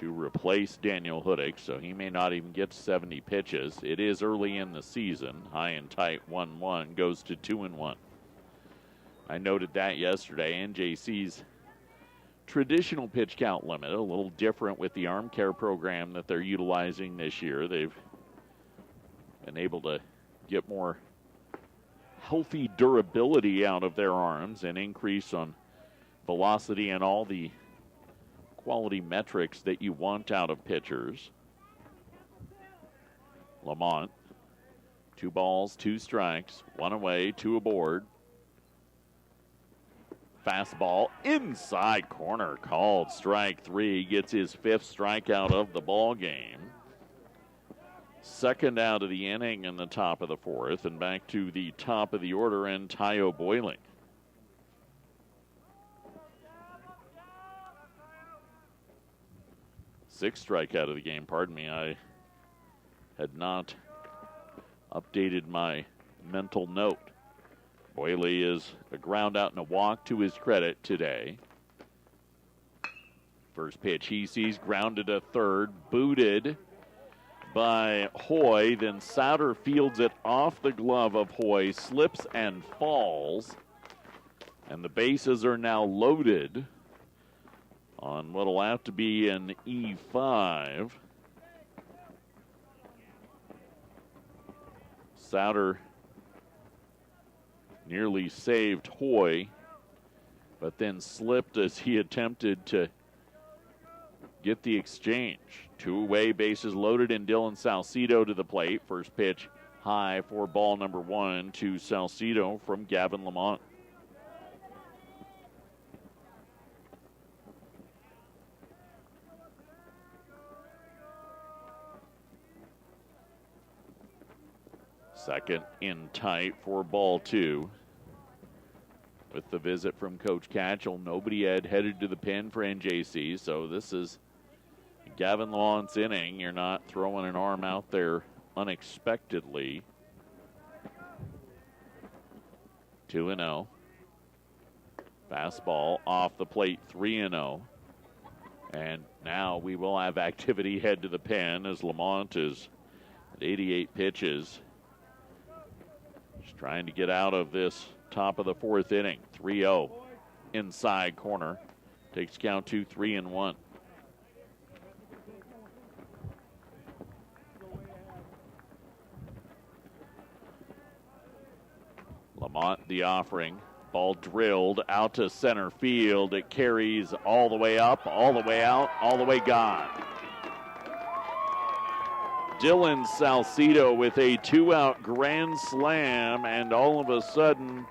to replace Daniel Hudick, so he may not even get 70 pitches. It is early in the season. High and tight, 1-1, goes to 2-1. I noted that yesterday. NJC's traditional pitch count limit, a little different with the arm care program that they're utilizing this year. They've been able to get more healthy durability out of their arms and increase on velocity and all the quality metrics that you want out of pitchers. Lamont, 2 balls, 2 strikes, 1 away, 2 aboard. Fastball inside corner, called strike 3, gets his 5th strikeout of the ball game. Second out of the inning in the top of the 4th, and back to the top of the order and Tayo Boiling. Sixth strikeout of the game, pardon me. I had not updated my mental note. Boyley is a ground out and a walk to his credit today. First pitch he sees, grounded to third, booted by Hoy. Then Souter fields it off the glove of Hoy, slips and falls. And the bases are now loaded on what will have to be an E5. Souter nearly saved Hoy, but then slipped as he attempted to get the exchange. 2 away, bases loaded, and Dylan Salcido to the plate. First pitch high for ball number 1 to Salcido from Gavin Lamont. Second in tight for ball 2. With the visit from Coach Catchell, nobody had headed to the pen for NJC, so this is Gavin Lamont's inning. You're not throwing an arm out there unexpectedly. 2-0. Fastball off the plate, 3-0. And now we will have activity head to the pen as Lamont is at 88 pitches. Just trying to get out of this top of the 4th inning. 3-0. Inside corner. Takes count 2, 3-1. Lamont the offering. Ball drilled out to center field. It carries all the way up, all the way out, all the way gone. Dylan Salcido with a 2-out grand slam, and all of a sudden,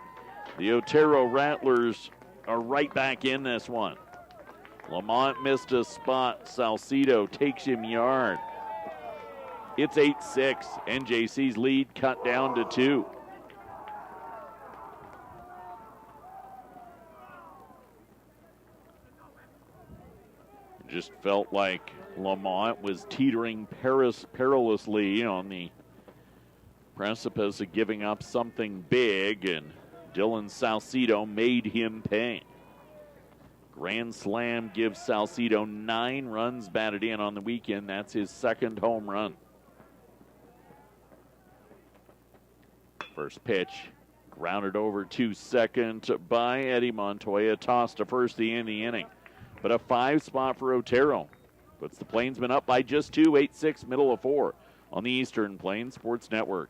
the Otero Rattlers are right back in this one. Lamont missed a spot. Salcido takes him yard. It's 8-6. NJC's lead cut down to 2. Just felt like Lamont was teetering perilously on the precipice of giving up something big, and Dylan Salcido made him pay. Grand slam gives Salcido 9 runs batted in on the weekend. That's his second home run. First pitch, grounded over to second by Eddie Montoya. Tossed to first the end of the inning. But a 5 spot for Otero. Puts the Plainsmen up by just 2, 8-6, middle of 4 on the Eastern Plains Sports Network.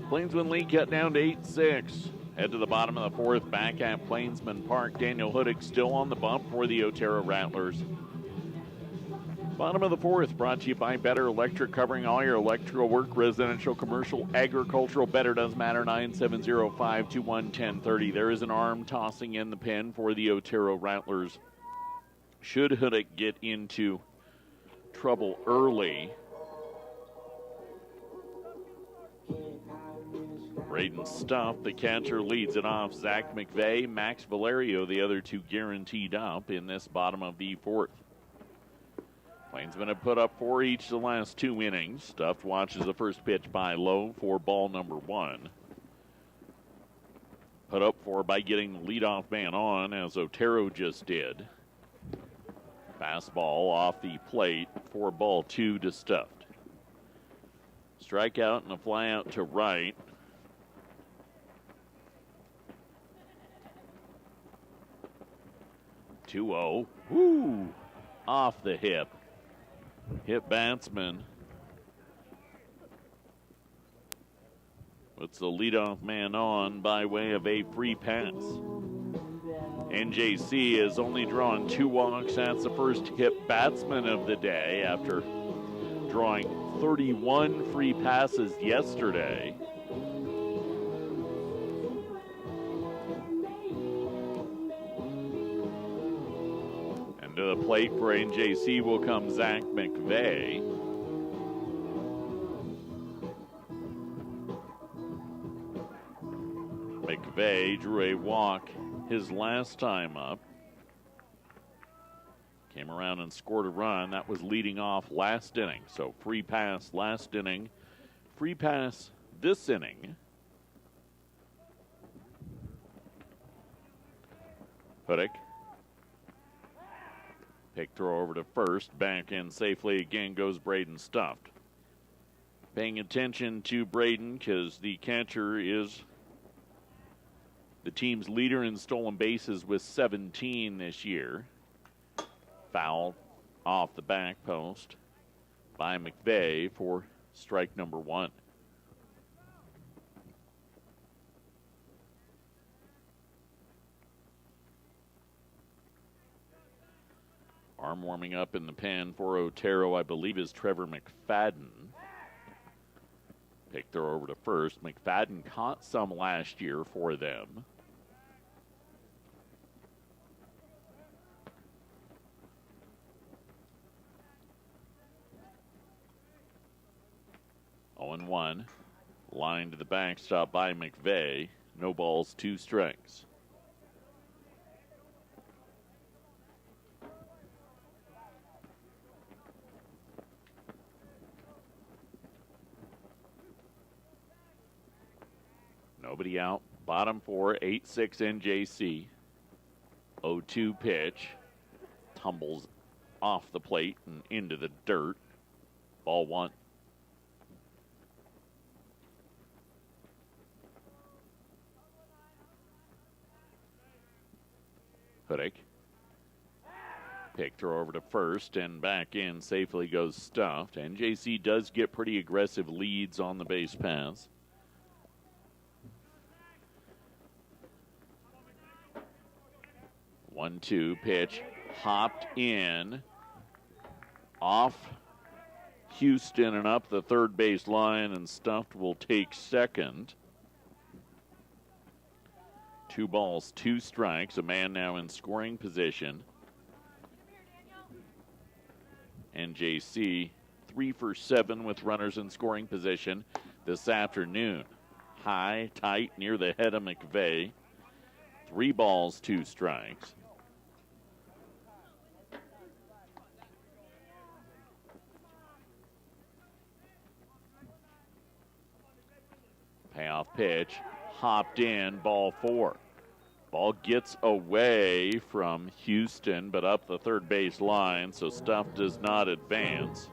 Plainsman lead cut down to 8-6. Head to the bottom of the 4th, back at Plainsman Park. Daniel Hudick still on the bump for the Otero Rattlers. Bottom of the 4th, brought to you by Better Electric, covering all your electrical work, residential, commercial, agricultural. Better does matter. 970-521-1030. There is an arm tossing in the pen for the Otero Rattlers. Should Hudick get into trouble early, Braden Stuff, the catcher, leads it off. Zach McVeigh, Max Valerio, the other 2 guaranteed up in this bottom of the 4th. Plainsmen have put up 4 each the last 2 innings. Stuff watches the first pitch by low for ball number 1. Put up 4 by getting the leadoff man on, as Otero just did. Fastball off the plate for ball 2 to Stuffed. Strikeout and a fly out to right. 2-0. Woo! Off the hip. Hit batsman. Puts the leadoff man on by way of a free pass. NJC has only drawn 2 walks. That's the first hit batsman of the day after drawing 31 free passes yesterday. And to the plate for NJC will come Zach McVeigh. McVeigh drew a walk his last time up. Came around and scored a run. That was leading off last inning. So free pass last inning. Free pass this inning. Hudick. Pick throw over to first. Back in safely again goes Braden Stuffed. Paying attention to Braden because the catcher is the team's leader in stolen bases with 17 this year. Foul off the back post by McVeigh for strike number 1. Arm warming up in the pen for Otero, I believe, is Trevor McFadden. Pick throw over to first. McFadden caught some last year for them. Oh, 0-1. Line to the backstop by McVeigh. No balls, 2 strikes. Nobody out. Bottom four, 8-6 NJC. 0-2 pitch. Tumbles off the plate and into the dirt. Ball one. Hudick. Pick throw over to first and back in. Safely goes Stuffed. NJC does get pretty aggressive leads on the base paths. One-two pitch. Hopped in. Off Houston and up the third base line, and Stuffed will take second. 2 balls, 2 strikes. A man now in scoring position. NJC 3 for 7 with runners in scoring position this afternoon. High, tight, near the head of McVeigh. 3 balls, 2 strikes. Payoff pitch, hopped in, ball 4. Ball gets away from Houston, but up the third base line, so Stuff does not advance.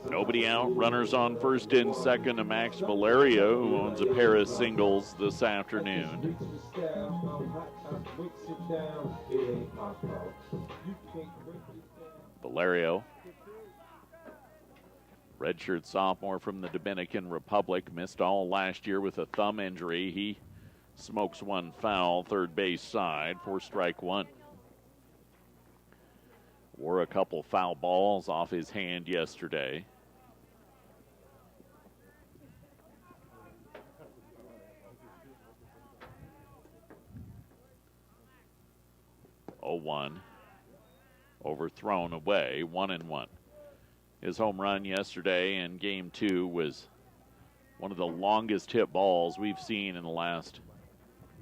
Nobody out. Runners on first and second to Max Valerio, who owns a pair of singles this afternoon. Valerio, redshirt sophomore from the Dominican Republic, missed all last year with a thumb injury. He smokes one foul, third base side, 4 strike 1. Wore a couple foul balls off his hand yesterday. One, overthrown away, 1-1. His home run yesterday in game 2 was one of the longest hit balls we've seen in the last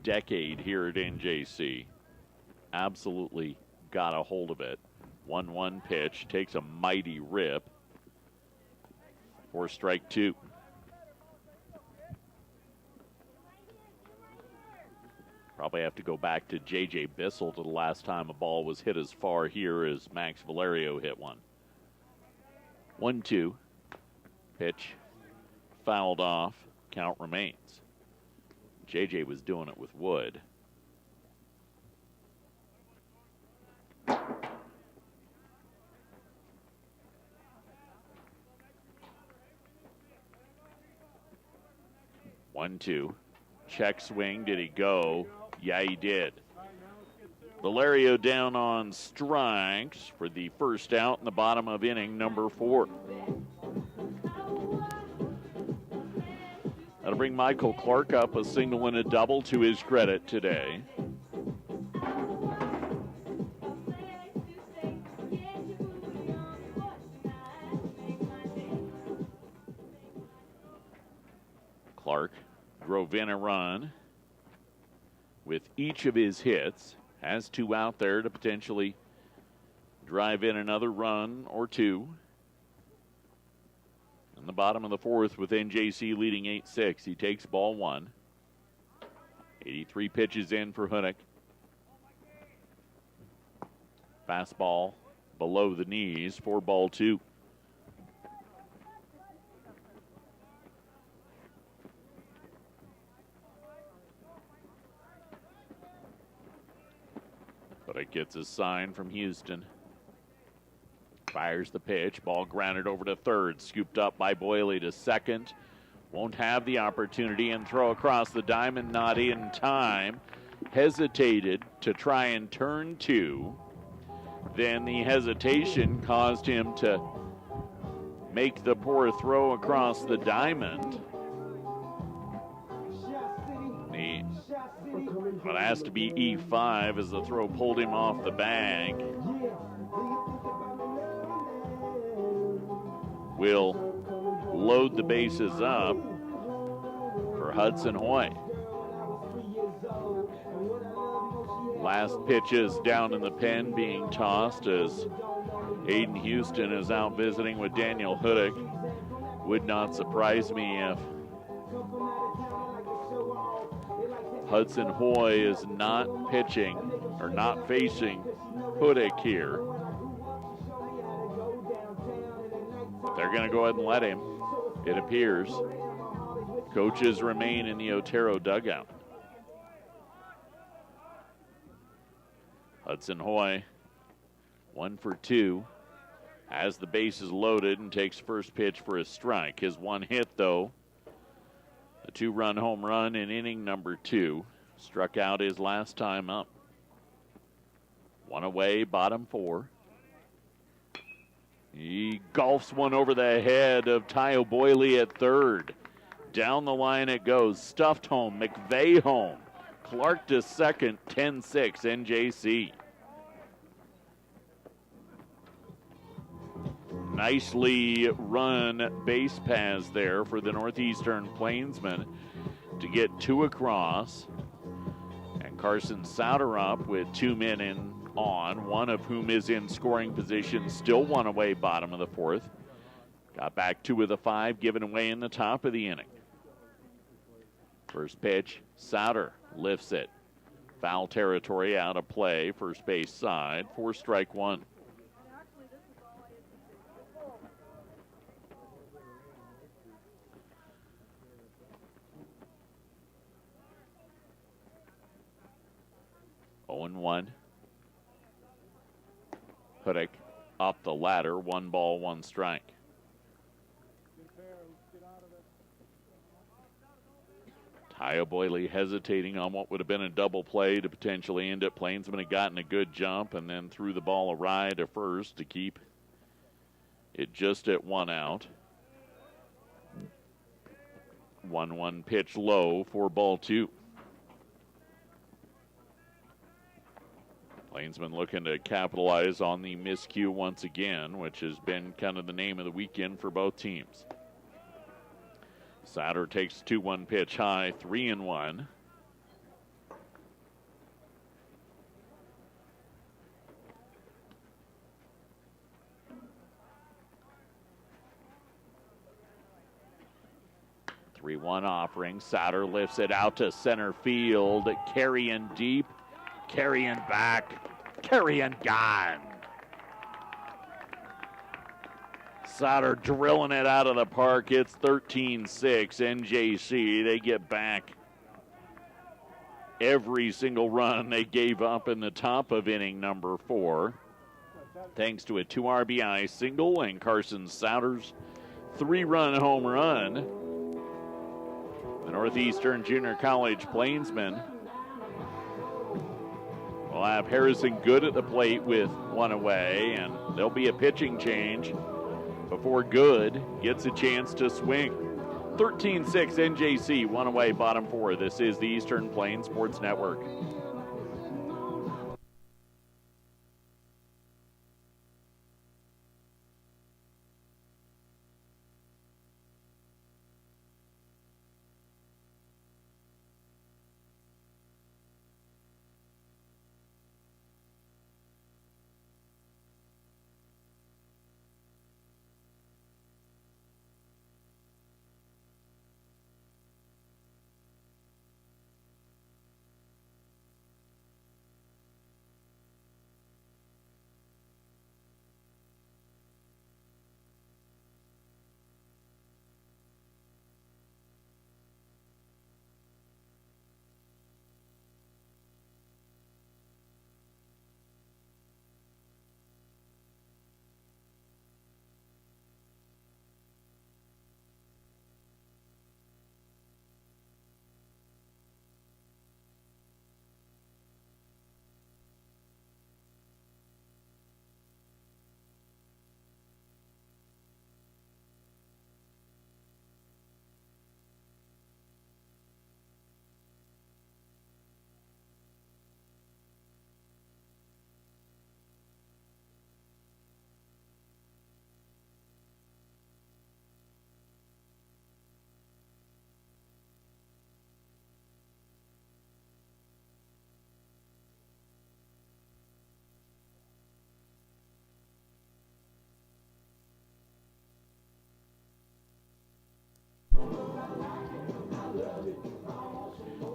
decade here at NJC. Absolutely got a hold of it. 1-1 pitch, takes a mighty rip. 4 strike 2. Probably have to go back to J.J. Bissell to the last time a ball was hit as far here as Max Valerio hit one. 1-2. Pitch fouled off. Count remains. J.J. was doing it with wood. One, two. Check swing. Did he go? Yeah, he did. Valerio down on strikes for the first out in the bottom of inning number 4. That'll bring Michael Clark up a single and a double to his credit today. Clark drove in a run with each of his hits. Has 2 out there to potentially drive in another run or 2. In the bottom of the 4th with NJC leading 8-6. He takes ball 1. 83 pitches in for Hudick. Fastball below the knees, 4-2. But it gets a sign from Houston. Fires the pitch. Ball grounded over to third. Scooped up by Boyle to second. Won't have the opportunity and throw across the diamond. Not in time. Hesitated to try and turn 2. Then the hesitation caused him to make the poor throw across the diamond. But it has to be E5 as the throw pulled him off the bag. Will load the bases up for Hudson Hoy. Last pitches down in the pen being tossed as Aiden Houston is out visiting with Daniel Hudick. Would not surprise me if Hudson Hoy is not pitching or not facing Hudick here. They're going to go ahead and let him, it appears. Coaches remain in the Otero dugout. Hudson Hoy, 1 for 2, has the bases loaded and takes first pitch for a strike. His one hit, though, a 2-run home run in inning number 2. Struck out his last time up. 1 away, bottom 4. He golfs one over the head of Tyo Boyle at third. Down the line it goes. Stuffed home, McVeigh home. Clark to second, 10-6 NJC. Nicely run base paths there for the Northeastern Plainsmen to get 2 across. And Carson Souter up with 2 men in on, one of whom is in scoring position, still 1 away, bottom of the 4th. Got back 2 of the 5 given away in the top of the inning. First pitch, Souter lifts it. Foul territory, out of play, first base side, 4 strike 1. And 1. Hudick up the ladder, 1 ball, 1 strike. Tyo Boyle hesitating on what would have been a double play to potentially end it. Plainsman had gotten a good jump and then threw the ball awry to first to keep it just at 1 out. 1-1 pitch low for ball 2. Plainsman looking to capitalize on the miscue once again, which has been kind of the name of the weekend for both teams. Souter takes 2-1 pitch high, 3-1. Three-one offering. Souter lifts it out to center field, carrying deep. Carrying back, carrying gone. Souter drilling it out of the park. It's 13-6 NJC. They get back every single run they gave up in the top of inning number 4. Thanks to a 2 RBI single and Carson Souter's 3-run home run. The Northeastern Junior College Plainsmen will have Harrison Good at the plate with 1 away, and there'll be a pitching change before Good gets a chance to swing. 13-6 NJC, 1 away, bottom 4. This is the Eastern Plains Sports Network.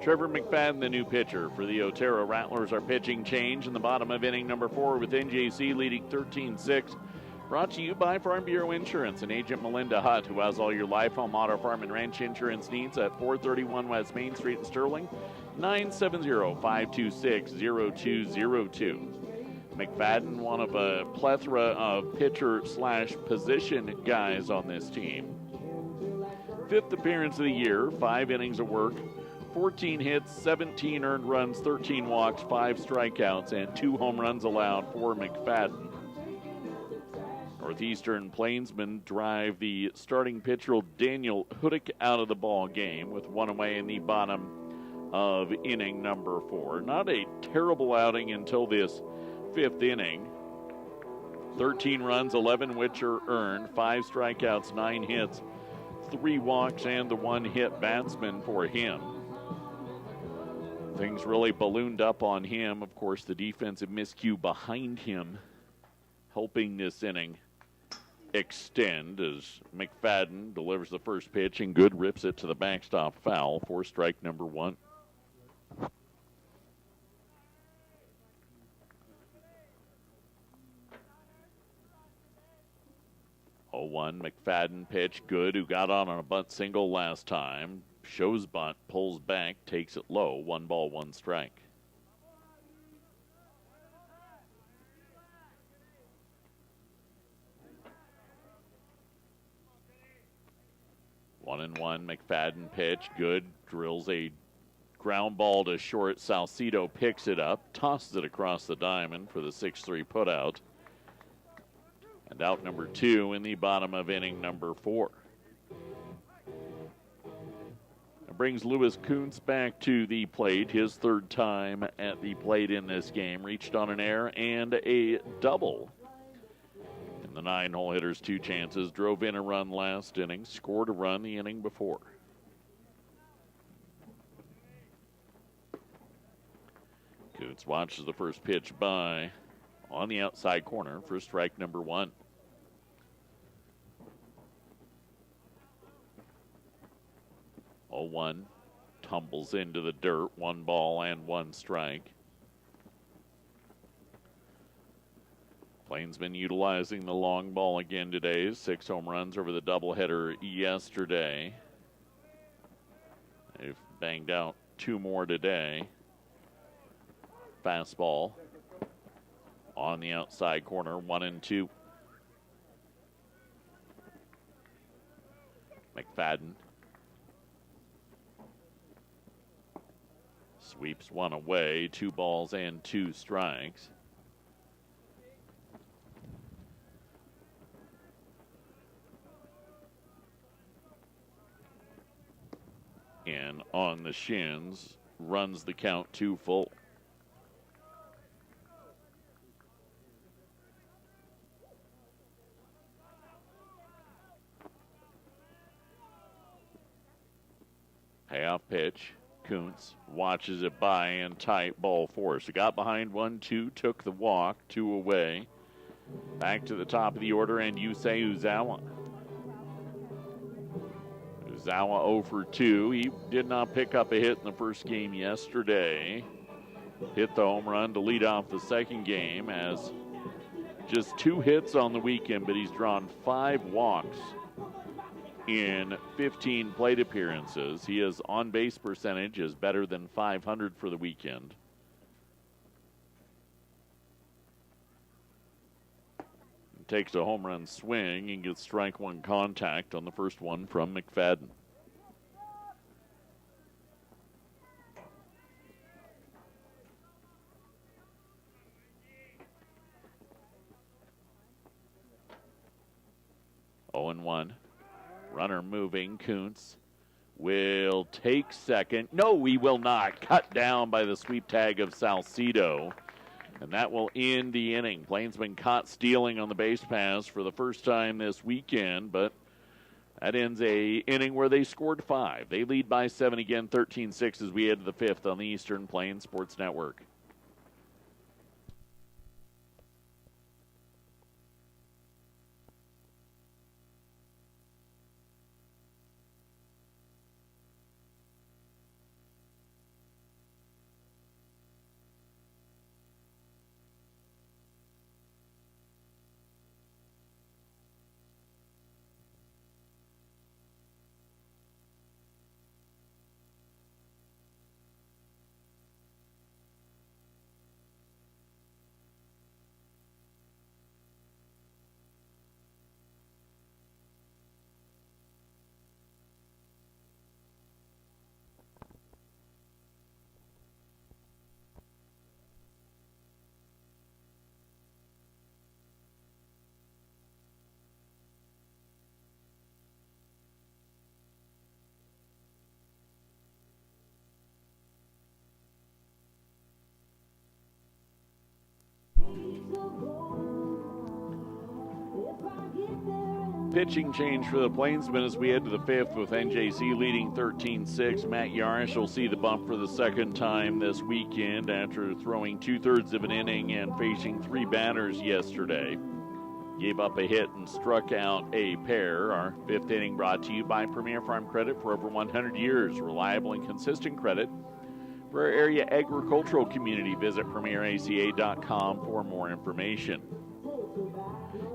Trevor McFadden, the new pitcher for the Otero Rattlers. Our pitching change in the bottom of inning number 4 with NJC leading 13-6. Brought to you by Farm Bureau Insurance and Agent Melinda Hutt, who has all your life, home, auto, farm, and ranch insurance needs at 431 West Main Street in Sterling, 970-526-0202. McFadden, one of a plethora of pitcher/position guys on this team. 5th appearance of the year, 5 innings of work, 14 hits, 17 earned runs, 13 walks, 5 strikeouts, and 2 home runs allowed for McFadden. Northeastern Plainsmen drive the starting pitcher Daniel Hudick out of the ball game with 1 away in the bottom of inning number 4. Not a terrible outing until this 5th inning. 13 runs, 11 which are earned, 5 strikeouts, 9 hits, 3 walks, and the 1 hit batsman for him. Things really ballooned up on him. Of course, the defensive miscue behind him helping this inning extend as McFadden delivers the first pitch and Good rips it to the backstop foul for strike number 1. Oh, 1 McFadden pitch. Good, who got on a bunt single last time. Shows bunt, pulls back, takes it low. 1 ball, 1 strike. One and one, McFadden pitch. Good, drills a ground ball to short. Salcido picks it up, tosses it across the diamond for the 6-3 putout. And out number 2 in the bottom of inning number 4. It brings Lewis Kuntz back to the plate, his 3rd time at the plate in this game. Reached on an error and a double. In the 9-hole hitters, 2 chances. Drove in a run last inning, scored a run the inning before. Kuntz watches the first pitch by on the outside corner for strike number 1. Oh, 1 tumbles into the dirt. 1 ball and 1 strike. Plainsmen utilizing the long ball again today. 6 home runs over the doubleheader yesterday. They've banged out 2 more today. Fastball on the outside corner, 1-2. McFadden sweeps 1 away, 2 balls and 2 strikes. And on the shins, runs the count 2 full. Payoff pitch. Kuntz watches it by and tight, ball 4. So got behind 1-2, took the walk, 2 away. Back to the top of the order and Yusei Uzawa. Uzawa 0 for 2. He did not pick up a hit in the first game yesterday. Hit the home run to lead off the second game as just 2 hits on the weekend, but he's drawn 5 walks in 15 plate appearances. His on-base percentage is better than .500 for the weekend. Takes a home run swing and gets strike 1 contact on the first one from McFadden. Oh and 1. Runner moving. Kuntz will take second. No, he will not. Cut down by the sweep tag of Salcido. And that will end the inning. Plainsmen caught stealing on the base pass for the first time this weekend, but that ends a inning where they scored 5. They lead by 7 again, 13-6 as we head to the 5th on the Eastern Plains Sports Network. Pitching change for the Plainsmen as we head to the fifth with NJC leading 13-6. Matt Yarish will see the bump for the second time this weekend after throwing 2/3 of an inning and facing 3 batters yesterday. Gave up a hit and struck out a pair. Our fifth inning brought to you by Premier Farm Credit for over 100 years. Reliable and consistent credit for our area agricultural community. Visit premieraca.com for more information.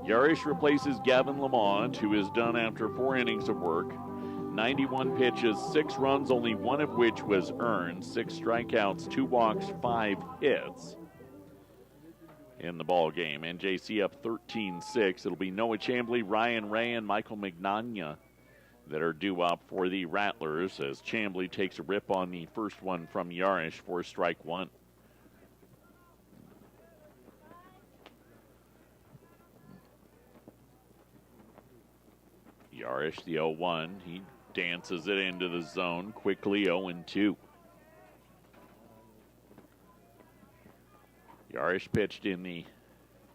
Yarish replaces Gavin Lamont, who is done after 4 innings of work. 91 pitches, 6 runs, only 1 of which was earned. 6 strikeouts, 2 walks, 5 hits in the ball game. NJC up 13-6. It'll be Noah Chambly, Ryan Ray, and Michael Mignogna that are due up for the Rattlers as Chambly takes a rip on the first one from Yarish for strike 1. Yarish, the 0-1. He dances it into the zone quickly, 0-2. Yarish pitched in the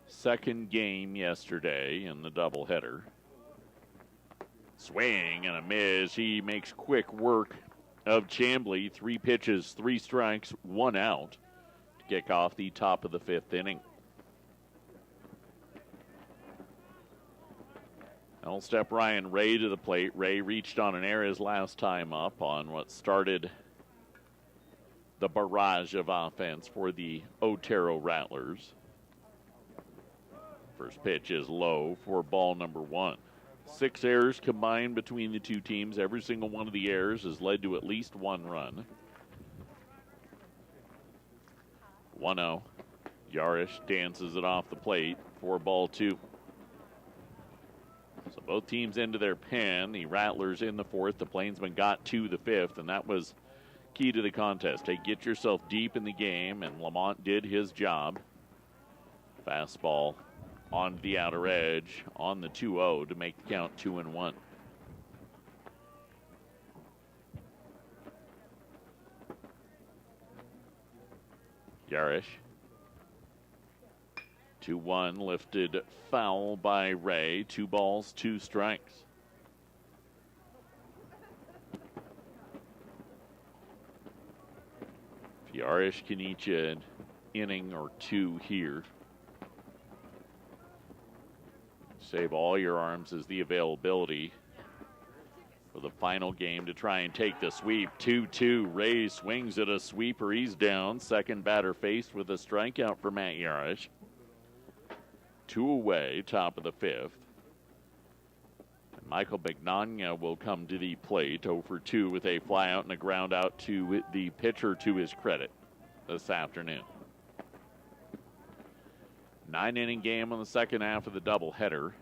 second game yesterday in the doubleheader. Swing and a miss. He makes quick work of Chambly. 3 pitches, 3 strikes, 1 out to kick off the top of the 5th inning. I'll step Ryan Ray to the plate. Ray reached on an error his last time up on what started the barrage of offense for the Otero Rattlers. First pitch is low for ball number 1. 6 errors combined between the two teams. Every single one of the errors has led to at least 1 run. 1-0. Yarish dances it off the plate for ball 2. So both teams into their pen. The Rattlers in the 4th. The Plainsmen got to the 5th, and that was key to the contest. Hey, get yourself deep in the game, and Lamont did his job. Fastball on the outer edge on the 2-0 to make the count 2-1. Yarish. 2-1 lifted foul by Ray. 2 balls, 2 strikes. Yarish can eat you an inning or 2 here. Save all your arms as the availability for the final game to try and take the sweep. 2-2. Ray swings at a sweeper. He's down. Second batter faced with a strikeout for Matt Yarish. 2 away, top of the 5th. And Michael Mignogna will come to the plate, 0-for-2 with a fly out and a ground out to the pitcher to his credit this afternoon. 9-inning game on the second half of the doubleheader.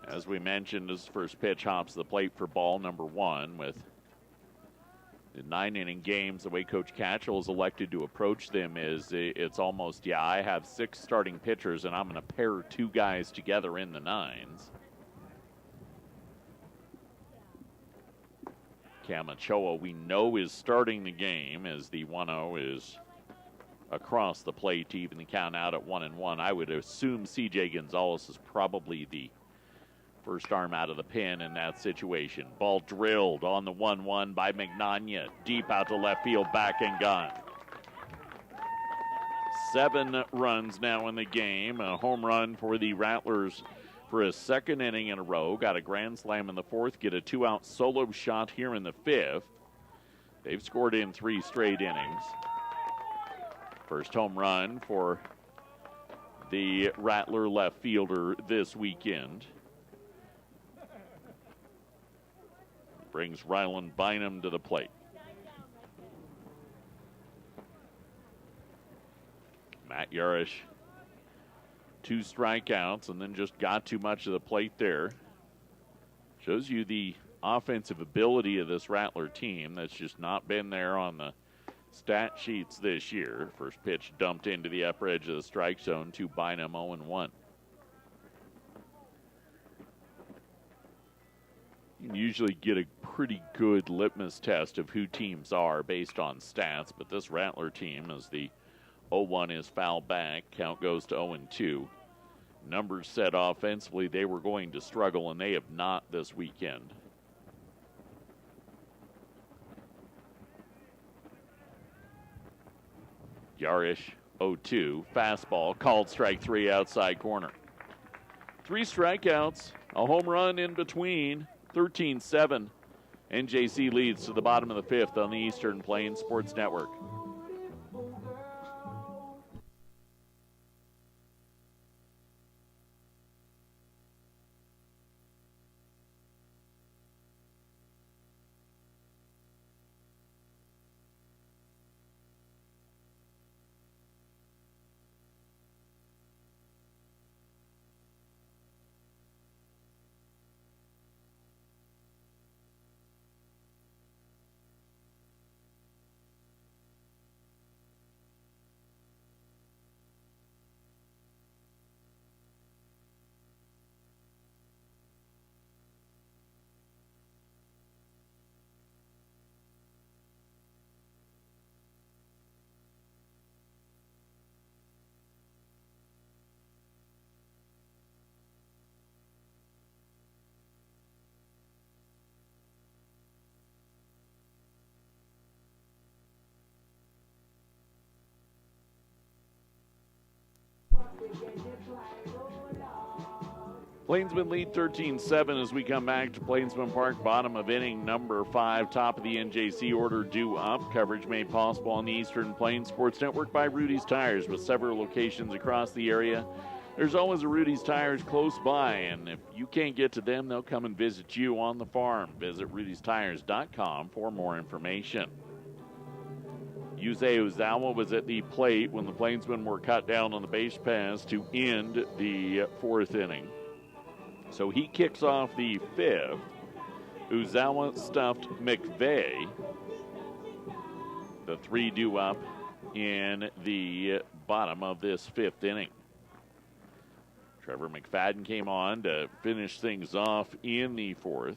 As we mentioned, his first pitch hops the plate for ball number 1 with the 9-inning games. The way Coach Catchell is elected to approach them is it's almost, I have 6 starting pitchers and I'm going to pair 2 guys together in the 9s. Camachoa, we know, is starting the game as the 1-0 is across the plate to even the count out at 1-1. I would assume C.J. Gonzalez is probably the first arm out of the pen in that situation. Ball drilled on the 1-1 by Mignogna. Deep out to left field, back and gone. 7 runs now in the game. A home run for the Rattlers for a 2nd inning in a row. Got a grand slam in the 4th. Get a 2-out solo shot here in the 5th. They've scored in 3 straight innings. First home run for the Rattler left fielder this weekend. Brings Ryland Bynum to the plate. Matt Yarish, 2 strikeouts and then just got too much of the plate there. Shows you the offensive ability of this Rattler team that's just not been there on the stat sheets this year. First pitch dumped into the upper edge of the strike zone to Bynum, 0-1. You can usually get a pretty good litmus test of who teams are based on stats, but this Rattler team, as the 0-1 is foul back, count goes to 0-2. numbers said offensively they were going to struggle, and they have not this weekend. Yarish, 0-2, fastball, called strike 3 outside corner. 3 strikeouts, a home run in between, 13-7. NJC leads to the bottom of the 5th on the Eastern Plains Sports Network. Plainsman lead 13-7 as we come back to Plainsman Park, bottom of inning number 5, top of the NJC order due up. Coverage made possible on the Eastern Plains Sports Network by Rudy's Tires, with several locations across the area. There's always a Rudy's Tires close by, and if you can't get to them, they'll come and visit you on the farm. Visit rudystires.com for more information. Yusei Uzawa was at the plate when the Plainsmen were cut down on the base pass to end the 4th inning. So he kicks off the 5th. Uzawa stuffed McVeigh. The 3 due up in the bottom of this 5th inning. Trevor McFadden came on to finish things off in the 4th.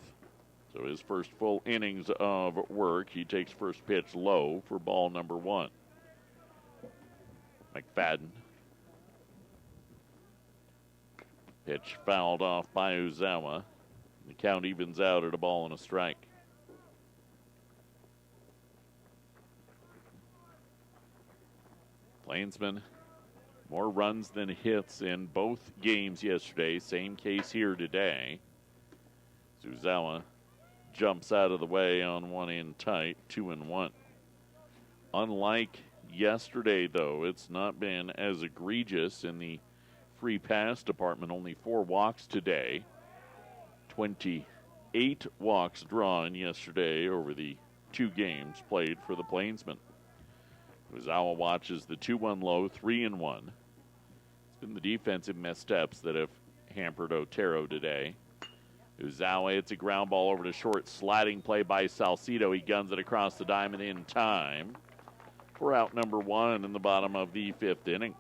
So his first full innings of work, he takes first pitch low for ball number 1. McFadden. Pitch fouled off by Uzawa. The count evens out at a ball and a strike. Plainsmen, more runs than hits in both games yesterday. Same case here today. Uzawa jumps out of the way on one in tight, 2-1. Unlike yesterday, though, it's not been as egregious in the free pass department. Only 4 walks today. 28 walks drawn yesterday over the 2 games played for the Plainsmen. Uzawa watches the 2-1 low, 3-1. It's been the defensive missteps that have hampered Otero today. Uzawa hits a ground ball over to short, sliding play by Salcido. He guns it across the diamond in time for out number 1 in the bottom of the 5th inning.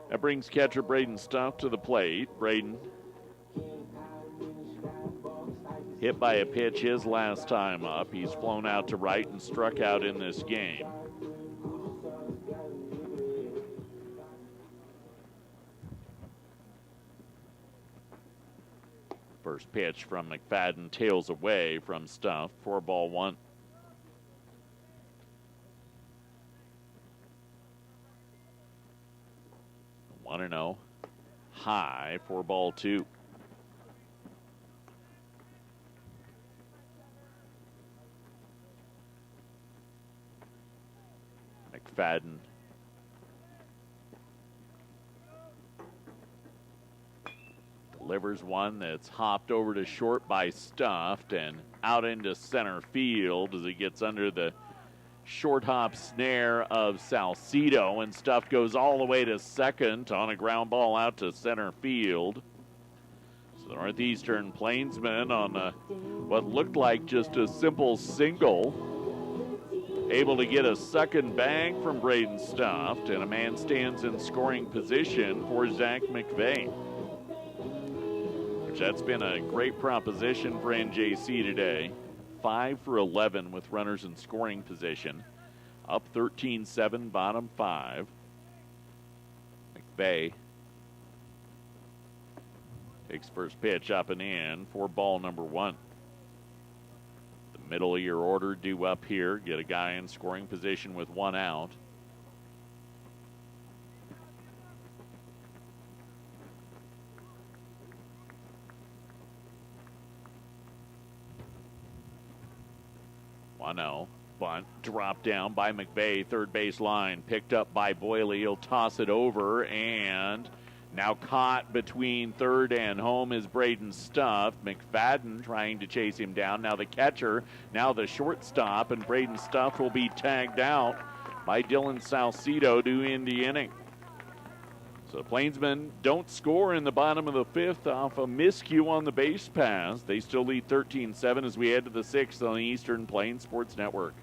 That brings catcher Braden Stuff to the plate. Braden hit by a pitch his last time up. He's flown out to right and struck out in this game. First pitch from McFadden tails away from Stuff for ball 1. 1-0. High for ball 2. McFadden delivers one that's hopped over to short by Stuffed and out into center field as he gets under the short hop snare of Salcido, and Stuff goes all the way to second on a ground ball out to center field. So the Northeastern Plainsmen on what looked like just a simple single, able to get a second bang from Braden Stuffed, and a man stands in scoring position for Zach McVeigh. Which that's been a great proposition for NJC today. 5 for 11 with runners in scoring position. Up 13-7, bottom 5. McVeigh. Takes first pitch up and in for ball number 1. The middle of your order due up here. Get a guy in scoring position with 1 out. Wano, bunt, dropped down by McVeigh, third base line, picked up by Boyle. He'll toss it over, and now caught between third and home is Braden Stuff. McFadden trying to chase him down. Now the catcher, now the shortstop, and Braden Stuff will be tagged out by Dylan Salcido to end the inning. So the Plainsmen don't score in the bottom of the 5th off a miscue on the base pass. They still lead 13-7 as we head to the 6th on the Eastern Plains Sports Network.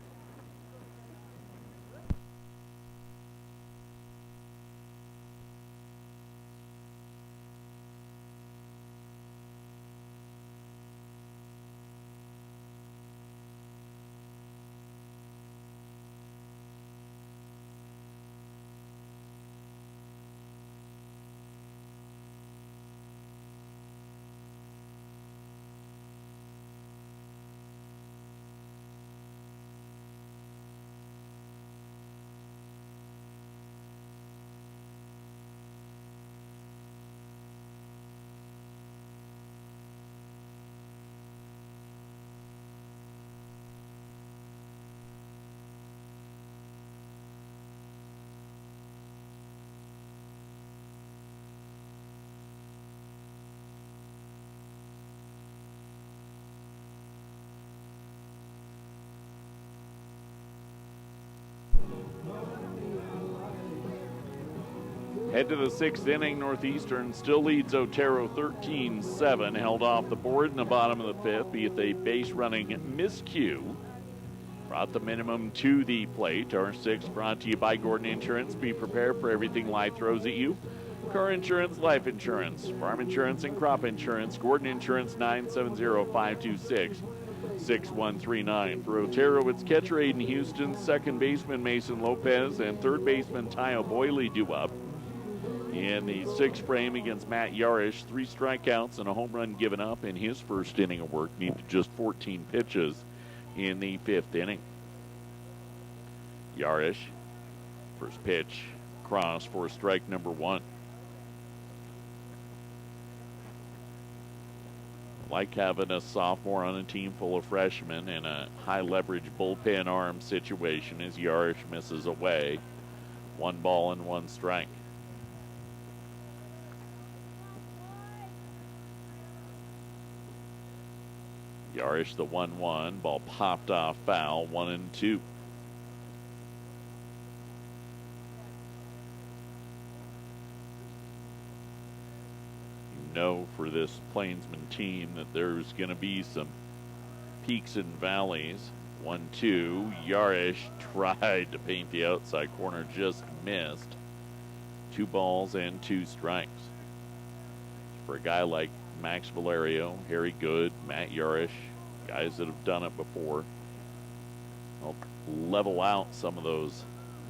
Head to the 6th inning. Northeastern still leads Otero 13-7. Held off the board in the bottom of the 5th with a base running miscue. Brought the minimum to the plate. Our 6th brought to you by Gordon Insurance. Be prepared for everything life throws at you. Car insurance, life insurance, farm insurance, and crop insurance. Gordon Insurance, 970-526-6139. For Otero, it's catcher Aiden Houston, second baseman Mason Lopez, and third baseman Tyo Boyle due up. In the 6th frame against Matt Yarish, 3 strikeouts and a home run given up in his first inning of work. Needed just 14 pitches in the 5th inning. Yarish, first pitch, cross for strike number 1. Like having a sophomore on a team full of freshmen in a high leverage bullpen arm situation as Yarish misses away. 1 ball and 1 strike. Yarish the 1-1. Ball popped off foul. 1-2. You know for this Plainsman team that there's going to be some peaks and valleys. 1-2. Yarish tried to paint the outside corner, just missed. 2 balls and 2 strikes. For a guy like Max Valerio, Harry Good, Matt Yarish, guys that have done it before, help level out some of those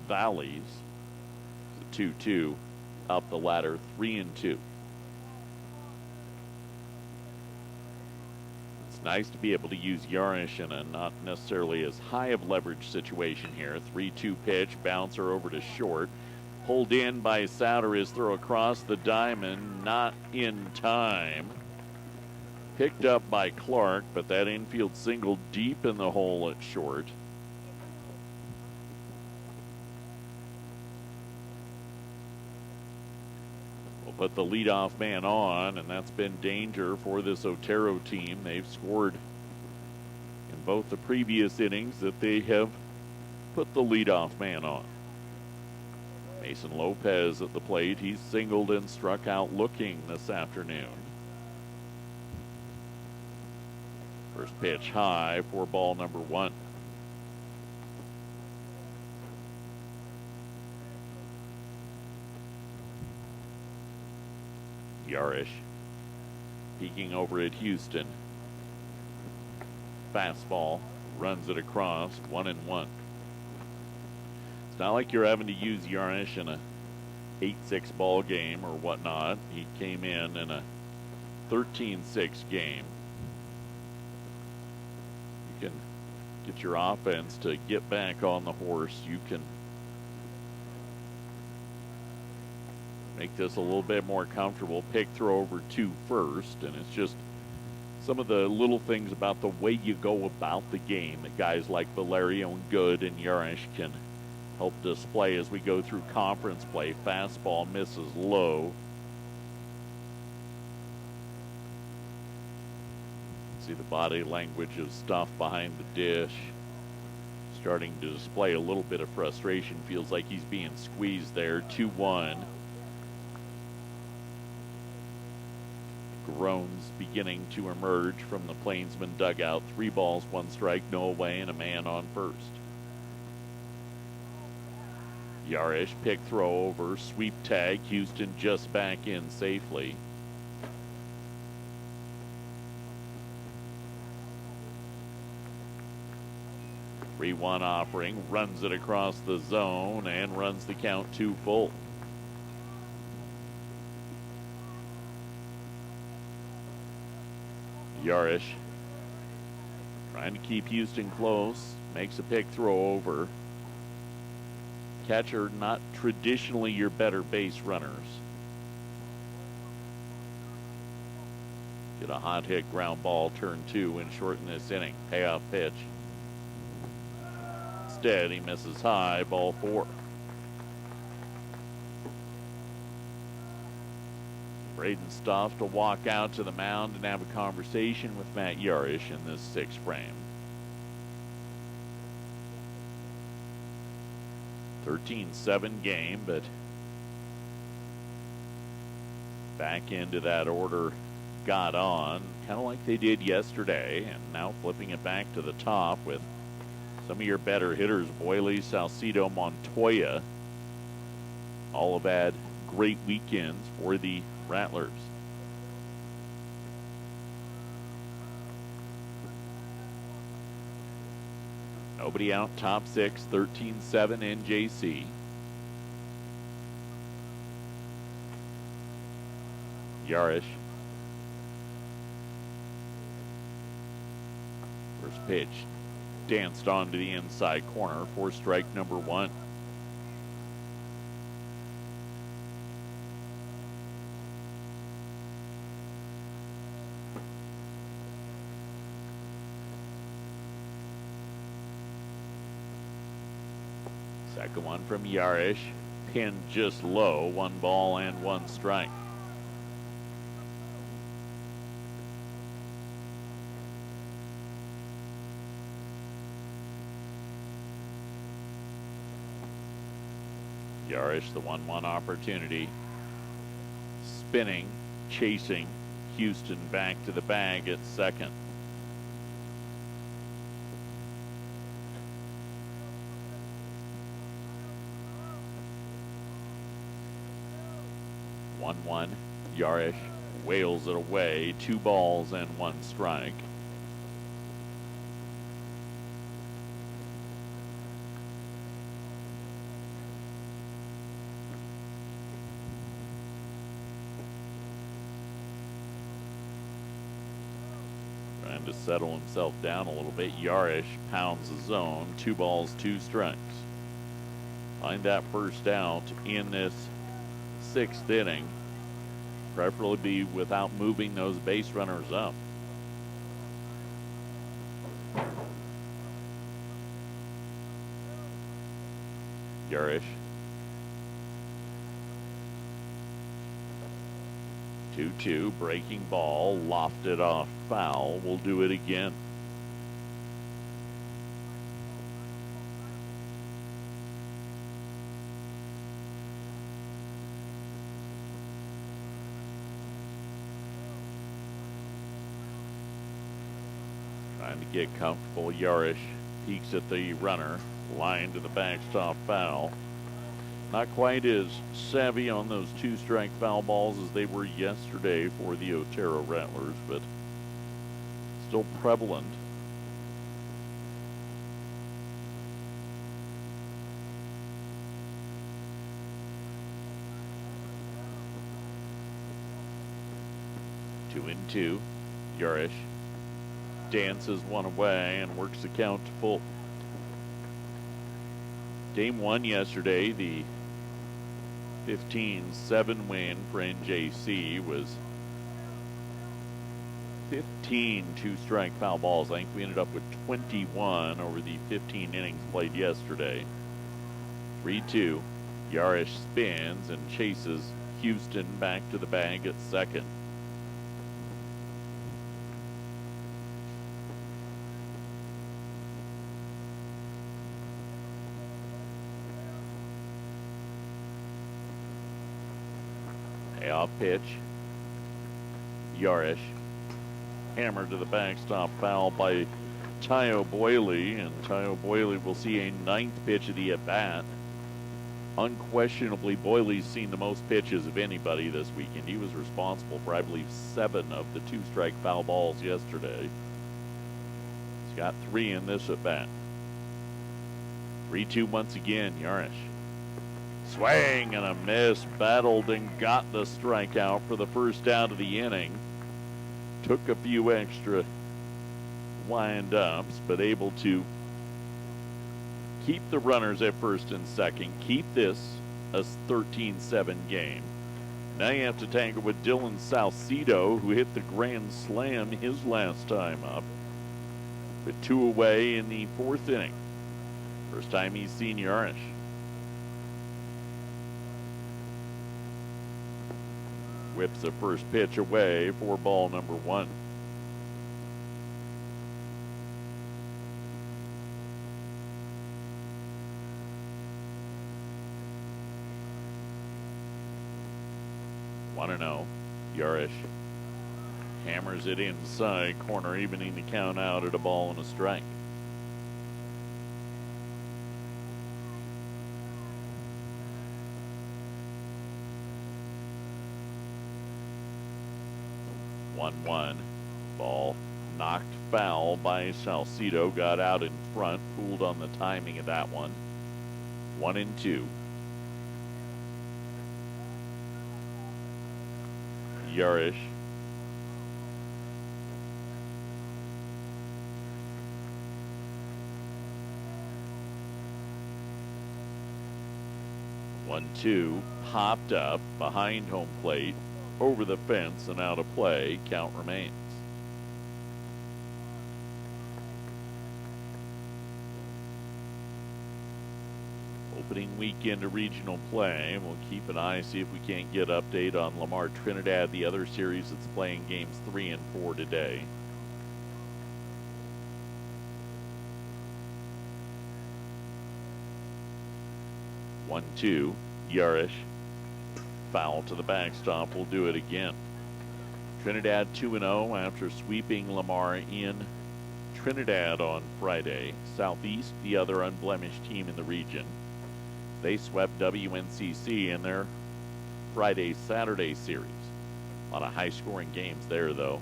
valleys. 2-2 up the ladder, 3-2. It's nice to be able to use Yarish in a not necessarily as high of leverage situation here. 3-2 pitch, bouncer over to short. Pulled in by Souter, his throw across the diamond, not in time. Picked up by Clark, but that infield single deep in the hole at short. We'll put the leadoff man on, and that's been danger for this Otero team. They've scored in both the previous innings that they have put the leadoff man on. Mason Lopez at the plate. He's singled and struck out looking this afternoon. First pitch high for ball number 1. Yarish peeking over at Houston. Fastball, runs it across, 1-1. It's not like you're having to use Yarish in a 8-6 ball game or whatnot. He came in a 13-6 game. You can get your offense to get back on the horse. You can make this a little bit more comfortable. Pick throw over 2 first, and it's just some of the little things about the way you go about the game that guys like Valerio and Good and Yarish can help display as we go through conference play. Fastball misses low. See the body language of Stuff behind the dish starting to display a little bit of frustration. Feels like he's being squeezed there. 2-1. Groans beginning to emerge from the Plainsman dugout. 3 balls, 1 strike, no away, and a man on first. Yarish pick throw over, sweep tag. Houston just back in safely. Three-1 offering, runs it across the zone and runs the count 2 full. Yarish trying to keep Houston close, makes a pick throw over. Catcher not traditionally your better base runners. Get a hot hit ground ball, turn 2 and shorten this inning. Payoff pitch. Instead, he misses high, ball 4. Braden Stoff to walk out to the mound and have a conversation with Matt Yarish in this 6th frame. 13-7 game, but back into that order got on, kind of like they did yesterday, and now flipping it back to the top with some of your better hitters. Boyle, Salcido, Montoya all have had great weekends for the Rattlers. Nobody out, top 6, 13-7 NJC. Yarish. First pitch danced onto the inside corner for strike number 1. Second one from Yarish, pinned just low, 1 ball and 1 strike. Yarish, the 1-1 opportunity. Spinning, chasing Houston back to the bag at second. One, Yarish wails it away. 2 balls and 1 strike. Trying to settle himself down a little bit. Yarish pounds the zone. 2 balls, 2 strikes. Find that first out in this 6th inning. Preferably be without moving those base runners up. Yarish. 2-2, breaking ball, lofted off foul. We'll do it again. Trying to get comfortable. Yarish peeks at the runner. Line to the backstop foul. Not quite as savvy on those 2-strike foul balls as they were yesterday for the Otero Rattlers, but still prevalent. 2-2. Yarish dances one away and works the count to full. Game 1 yesterday, the 15-7 win for NJC was 15 two-strike foul balls. I think we ended up with 21 over the 15 innings played yesterday. 3-2. Yarish spins and chases Houston back to the bag at second. Payoff pitch. Yarish. Hammered to the backstop, foul by Tayo Boyle, and Tayo Boyle will see a 9th pitch of the at-bat. Unquestionably, Boyle's seen the most pitches of anybody this weekend. He was responsible for, I believe, 7 of the two-strike foul balls yesterday. He's got 3 in this at-bat. 3-2 once again, Yarish. Swing and a miss, battled and got the strikeout for the first out of the inning. Took a few extra wind-ups, but able to keep the runners at first and second, keep this a 13-7 game. Now you have to tangle with Dylan Salcido, who hit the grand slam his last time up, with 2 away in the 4th inning. First time he's seen Yarish. Whips the first pitch away for ball number 1. One 1-0. Yarish hammers it inside corner, evening the count out at a ball and a strike. One. Ball knocked foul by Salcido. Got out in front. Fooled on the timing of that one. 1-2. Yarish. One, 2. Popped up behind home plate. Over the fence and out of play. Count remains. Opening weekend of regional play. We'll keep an eye, see if we can't get update on Lamar Trinidad, the other series that's playing games 3 and 4 today. One, 2. Yarish. Foul to the backstop. Will do it again. Trinidad 2-0 after sweeping Lamar in Trinidad on Friday. Southeast, the other unblemished team in the region. They swept WNCC in their Friday-Saturday series. A lot of high-scoring games there, though.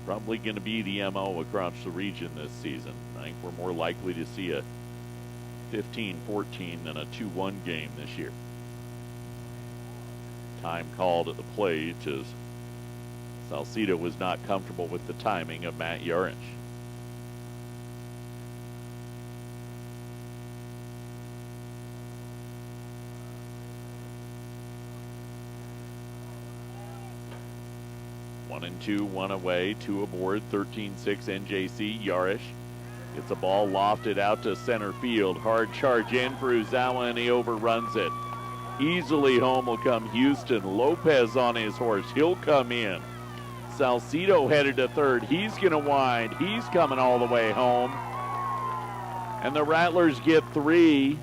Probably going to be the MO across the region this season. I think we're more likely to see a 15-14 than a 2-1 game this year. Time called at the plate as Salcido was not comfortable with the timing of Matt Yarish. One and 2, 1 away, 2 aboard, 13-6 NJC. Yarish gets a ball lofted out to center field. Hard charge in for Uzawa, and he overruns it. Easily home will come Houston. Lopez on his horse. He'll come in. Salcido headed to third. He's going to wind. He's coming all the way home. And the Rattlers get 3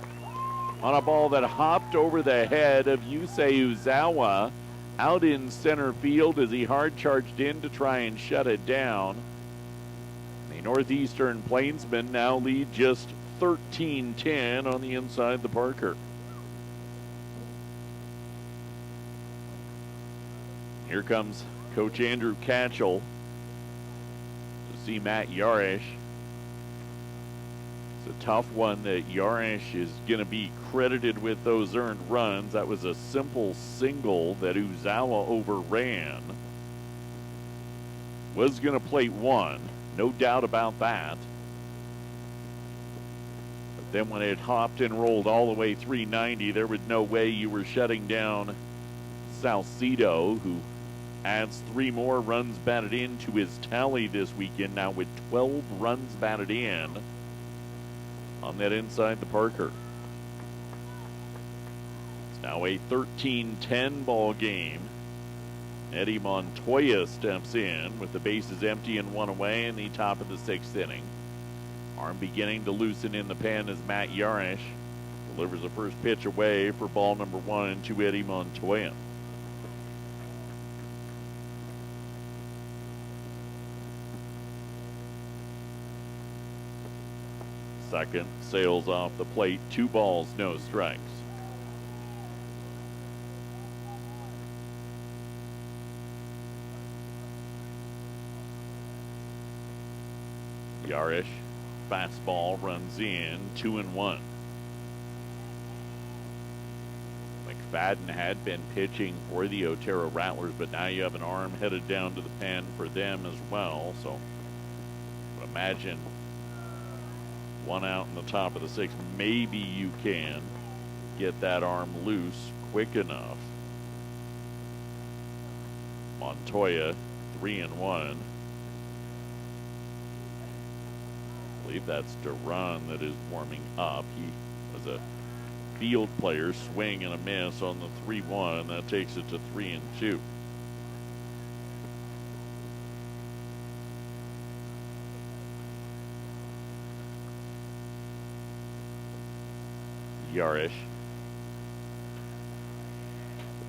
on a ball that hopped over the head of Yusei Uzawa out in center field as he hard charged in to try and shut it down. The Northeastern Plainsmen now lead just 13-10 on the inside the Parker. Here comes Coach Andrew Catchell to see Matt Yarish. It's a tough one that Yarish is going to be credited with those earned runs. That was a simple single that Uzawa overran. was going to plate one, no doubt about that. But then when it hopped and rolled all the way 390, there was no way you were shutting down Salcedo, who adds 3 more runs batted in to his tally this weekend, now with 12 runs batted in on that inside the Parker. It's now a 13-10 ball game. Eddie Montoya steps in with the bases empty and 1 away in the top of the 6th inning. Arm beginning to loosen in the pen as Matt Yarish delivers the first pitch away for ball number 1 to Eddie Montoya. Second sails off the plate, 2 balls, no strikes. Yarish, fastball runs in, 2-1. McFadden had been pitching for the Otero Rattlers, but now you have an arm headed down to the pen for them as well. So imagine 1 out in the top of the 6th. Maybe you can get that arm loose quick enough. Montoya, 3-1. I believe that's Duran that is warming up. He was a field player, swing and a miss on the 3-1. That takes it to 3-2. Yarish.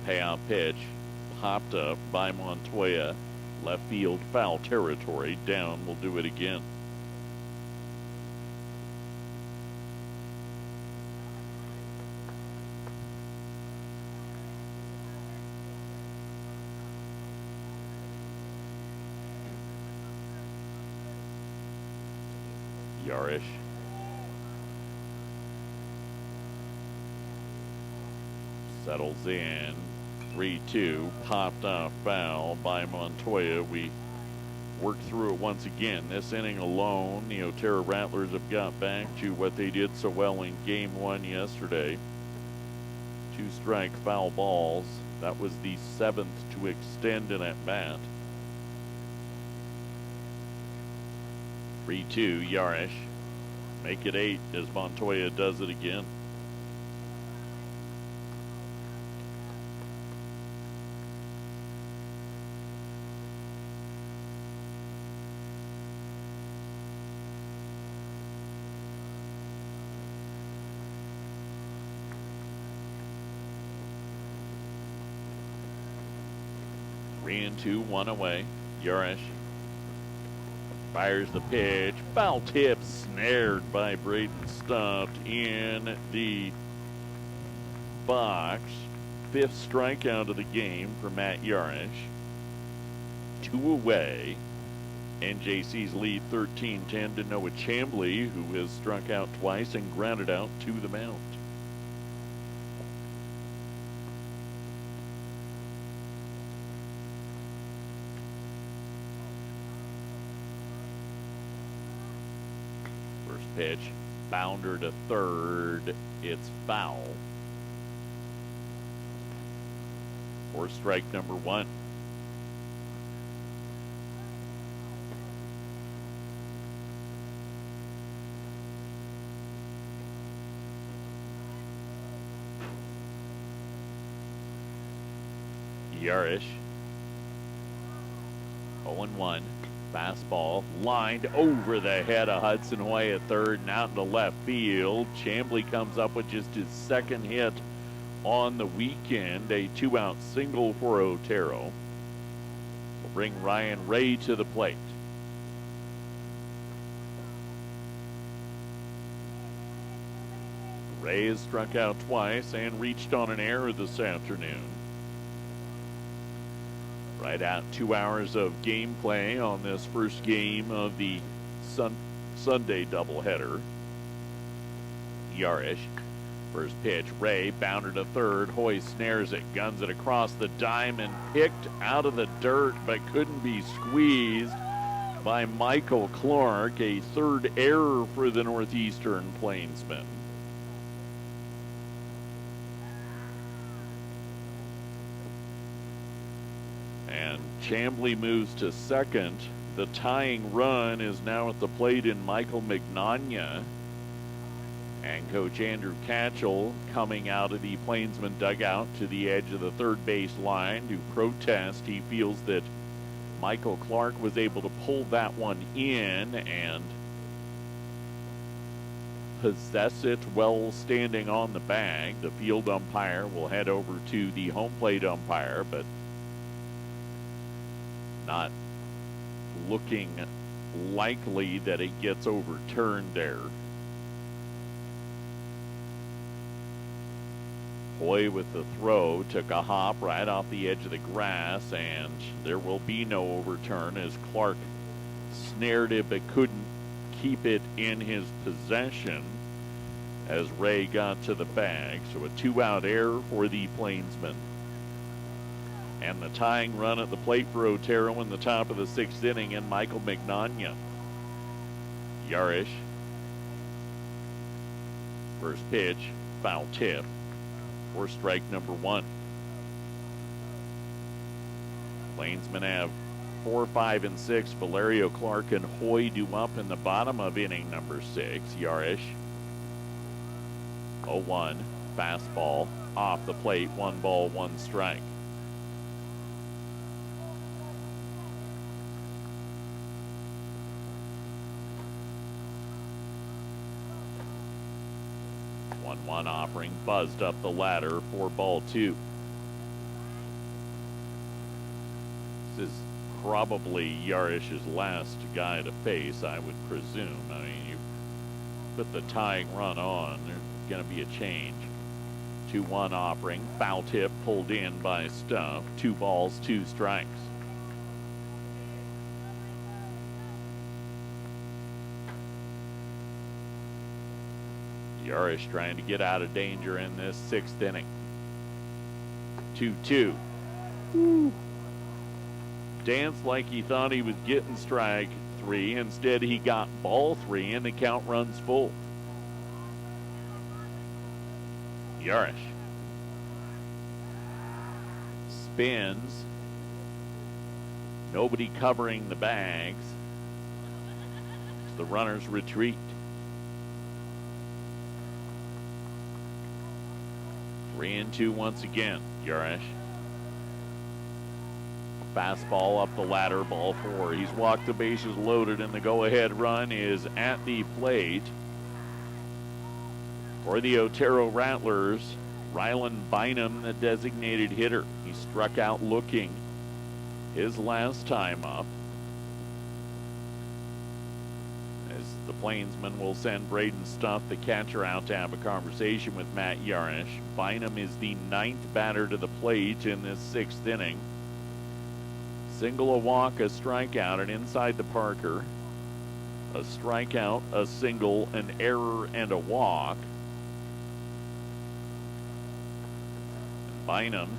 The payout pitch popped up by Montoya. Left field, foul territory. Down, will do it again. Yarish. Settles in. 3-2. Popped off foul by Montoya. We worked through it once again. This inning alone, the Otero Rattlers have got back to what they did so well in Game 1 yesterday. 2 strike foul balls. That was the 7th to extend an at bat. 3-2, Yarish. Make it 8 as Montoya does it again. Three and 2, 1 away. Yarish fires the pitch. Foul tip, snared by Braden, stopped in the box. 5th strikeout of the game for Matt Yarish. 2 away. NJC's lead 13-10 to Noah Chambly, who has struck out twice and grounded out to the mound. Pitch, bounder to third. It's foul. For strike number 1. Yarish. 0-1. Fastball lined over the head of Hudson Hoy at third and out into left field. Chambly comes up with just his 2nd hit on the weekend. A 2-out single for Otero will bring Ryan Ray to the plate. Ray has struck out twice and reached on an error this afternoon. Right out 2 hours of gameplay on this first game of the Sunday doubleheader. Yarish First pitch, Ray, bounder to third. Hoy snares it, guns it across the diamond, picked out of the dirt, but couldn't be squeezed by Michael Clark. A third error for the Northeastern Plainsmen. And Chambly moves to second. The tying run is now at the plate in Michael Mignogna. And Coach Andrew Catchell coming out of the Plainsman dugout to the edge of the third base line to protest. He feels that Michael Clark was able to pull that one in and possess it while standing on the bag. The field umpire will head over to the home plate umpire, but not looking likely that it gets overturned there. Hoy with the throw took a hop right off the edge of the grass, and there will be no overturn as Clark snared it but couldn't keep it in his possession as Ray got to the bag. So a 2-out error for the Plainsmen. And the tying run at the plate for Otero in the top of the 6th inning and Michael Mignogna. Yarish. First pitch, foul tip for strike number 1. Plainsmen have 4, 5, and 6. Valerio Clark and Hoy due up in the bottom of inning number 6. Yarish. 0-1. Fastball off the plate. 1 ball, 1 strike. One offering buzzed up the ladder for ball 2. This is probably Yarish's last guy to face, I would presume. I mean, you put the tying run on, there's going to be a change. 2-1 offering, foul tip pulled in by Stuff. 2 balls, 2 strikes. Yarish trying to get out of danger in this 6th inning. 2-2. Danced like he thought he was getting strike 3. Instead, he got ball 3, and the count runs full. Yarish spins. Nobody covering the bags. The runners retreat. 3-2 once again. Yarish. Fastball up the ladder, ball 4. He's walked the bases loaded, and the go-ahead run is at the plate for the Otero Rattlers. Rylan Bynum, the designated hitter. He struck out looking his last time up. As the Plainsmen will send Braden Stuff, the catcher, out to have a conversation with Matt Yarish. Bynum is the 9th batter to the plate in this 6th inning. Single, a walk, a strikeout, and inside the Parker. A strikeout, a single, an error, and a walk. Bynum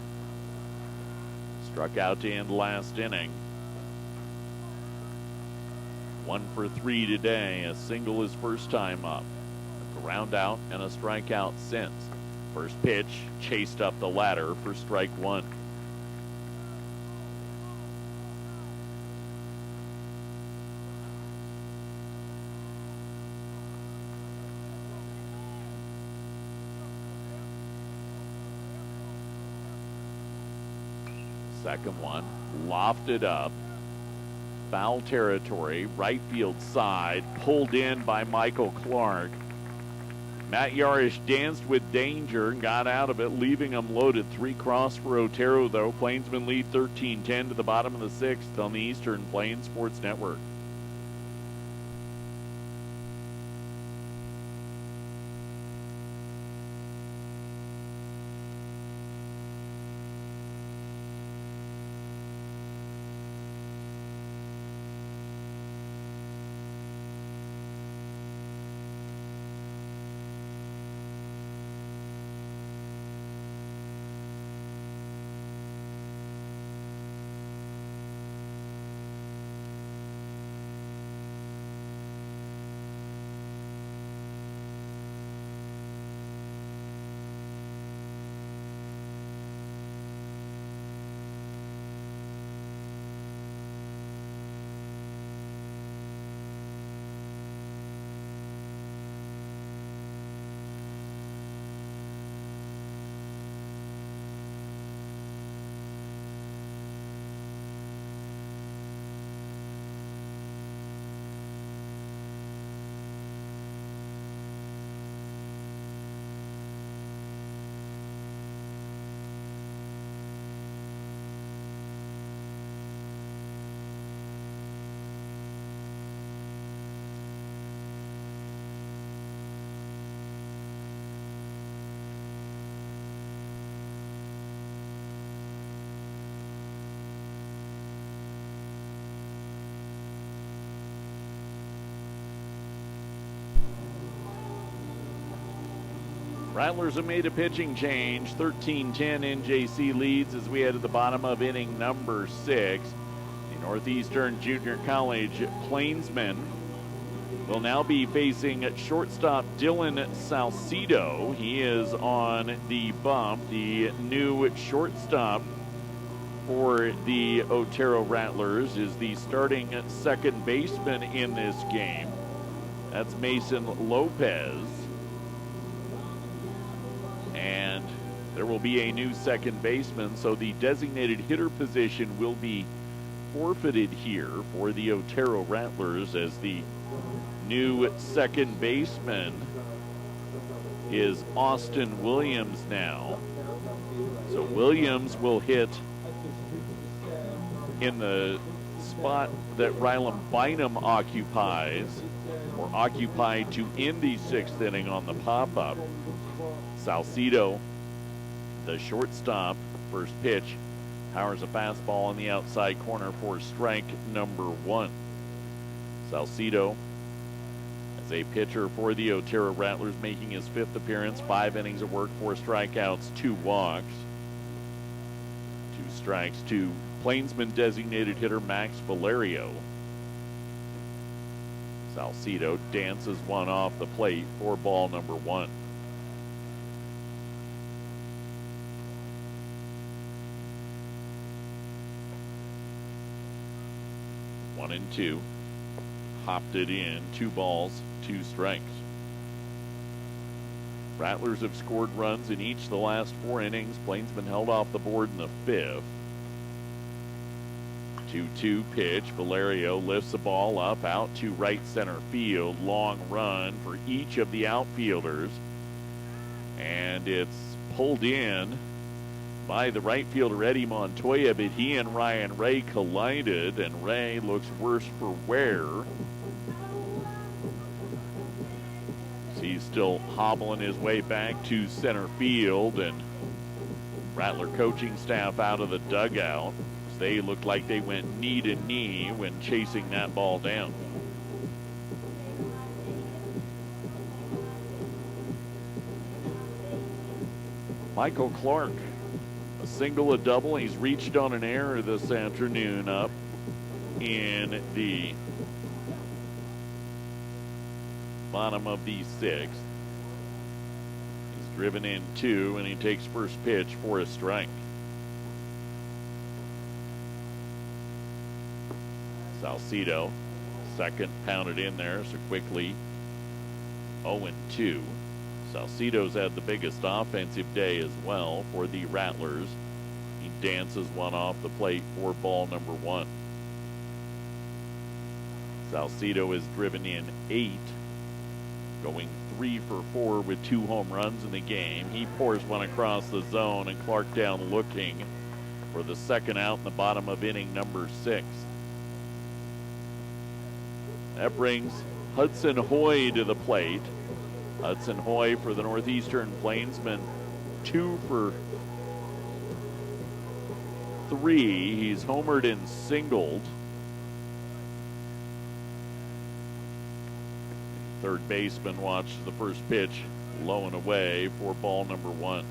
struck out to end last inning. 1 for 3 today. A single his first time up. A ground out and a strikeout since. First pitch chased up the ladder for strike 1. Second one, lofted up, foul territory, right field side, pulled in by Michael Clark. Matt Yarish danced with danger and got out of it, leaving him loaded. 3 cross for Otero, though. Plainsmen lead 13-10 to the bottom of the 6th on the Eastern Plains Sports Network. Rattlers have made a pitching change. 13-10 NJC leads as we head to the bottom of inning number 6. The Northeastern Junior College Plainsmen will now be facing shortstop Dylan Salcido. He is on the bump. The new shortstop for the Otero Rattlers is the starting second baseman in this game. That's Mason Lopez. And there will be a new second baseman, so the designated hitter position will be forfeited here for the Otero Rattlers, as the new second baseman is Austin Williams now. So Williams will hit in the spot that Rylan Bynum occupies, or occupied to end the 6th inning on the pop-up. Salcido, the shortstop, first pitch, powers a fastball on the outside corner for strike number 1. Salcido, as a pitcher for the Otero Rattlers, making his 5th appearance, 5 innings of work, 4 strikeouts, 2 walks. 2 strikes to Plainsman designated hitter Max Valerio. Salcido dances one off the plate for ball number 1. 1-2. Hopped it in. 2 balls, 2 strikes. Rattlers have scored runs in each of the last 4 innings. Plainsman held off the board in the 5th. 2-2 pitch. Valerio lifts the ball up out to right center field. Long run for each of the outfielders. And it's pulled in by the right fielder Eddie Montoya, but he and Ryan Ray collided, and Ray looks worse for wear. He's still hobbling his way back to center field, and Rattler coaching staff out of the dugout. They looked like they went knee to knee when chasing that ball down. Michael Clark, a single, a double. He's reached on an error this afternoon up in the bottom of the 6th. He's driven in 2, and he takes first pitch for a strike. Salcido, second, pounded in there, so quickly 0-2. Salcido's had the biggest offensive day as well for the Rattlers. He dances one off the plate for ball number 1. Salcido has driven in 8, going 3 for 4 with 2 home runs in the game. He pours one across the zone, and Clark down looking for the second out in the bottom of inning number 6. That brings Hudson Hoy to the plate. Hudson Hoy for the Northeastern Plainsmen, 2 for 3. He's homered and singled. Third baseman watches the first pitch low and away for ball number 1.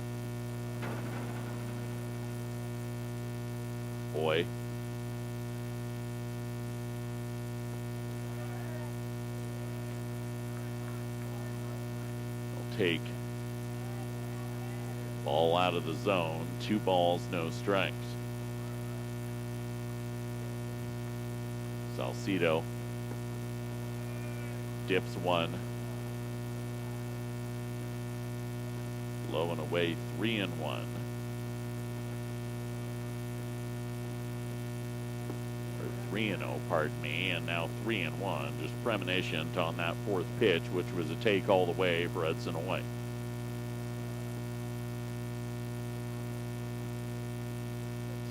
Hoy. Take ball out of the zone. 2 balls, no strikes. Salcido dips 1. Low and away, 3-1. 3-0, pardon me, and now 3-1. Just premonition on that 4th pitch, which was a take all the way for Hudson Hoy.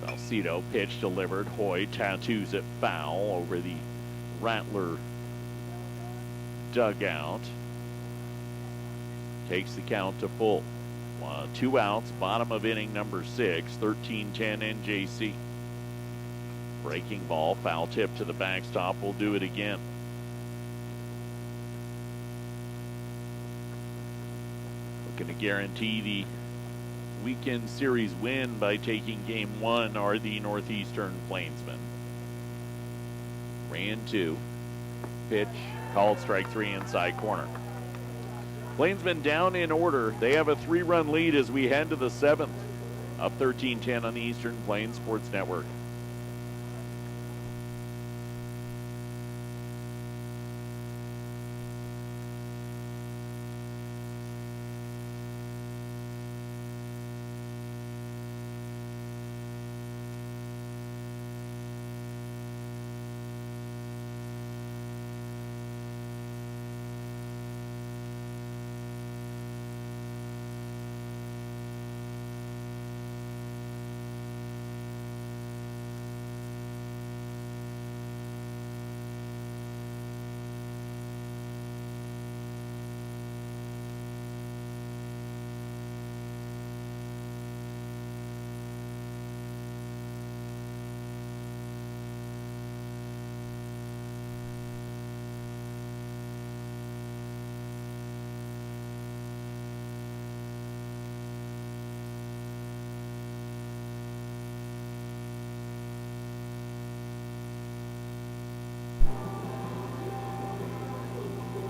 Salcido, pitch delivered. Hoy tattoos it foul over the Rattler dugout. Takes the count to full. 2 outs, bottom of inning number 6, 13-10 NJC. Breaking ball, foul tip to the backstop. We'll do it again. Going to guarantee the weekend series win by taking game one are the Northeastern Plainsmen. Ran two. Pitch, called strike three inside corner. Plainsmen down in order. They have a 3-run lead as we head to the 7th. Up 13-10 on the Eastern Plains Sports Network.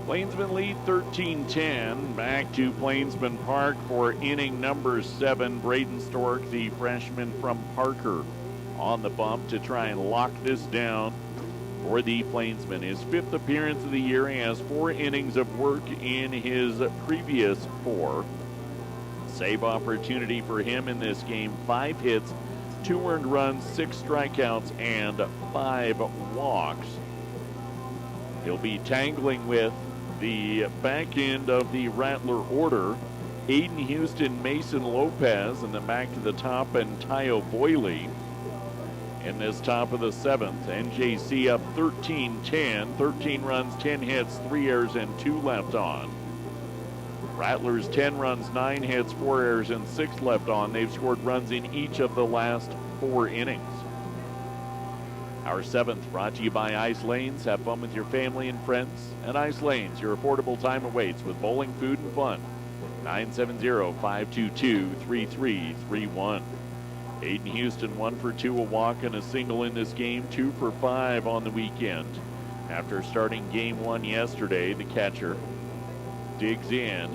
Plainsmen lead 13-10. Back to Plainsman Park for inning number 7. Braden Stork, the freshman from Parker, on the bump to try and lock this down for the Plainsmen. His 5th appearance of the year. He has 4 innings of work in his previous 4. Save opportunity for him in this game. 5 hits, 2 earned runs, 6 strikeouts, and 5 walks. He'll be tangling with the back end of the Rattler order. Aiden Houston, Mason Lopez, and then back to the top, and Tayo Boyley in this top of the 7th. NJC up 13-10, 13 runs, 10 hits, 3 errors, and 2 left on. Rattlers 10 runs, 9 hits, 4 errors, and 6 left on. They've scored runs in each of the last 4 innings. Our 7th brought to you by Ice Lanes. Have fun with your family and friends at Ice Lanes. Your affordable time awaits with bowling, food, and fun. 970-522-3331. Aiden Houston 1 for 2, a walk and a single in this game. 2 for 5 on the weekend. After starting game 1 yesterday, the catcher digs in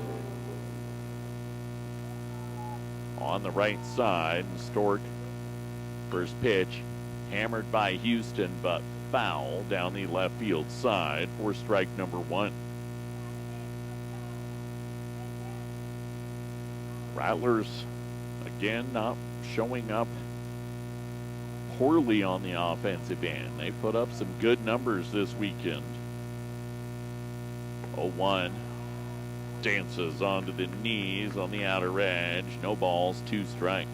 on the right side. Stork, first pitch, hammered by Houston, but foul down the left field side for strike number 1. Rattlers, again, not showing up poorly on the offensive end. They put up some good numbers this weekend. 0-1. Dances onto the knees on the outer edge. No balls, 2 strikes.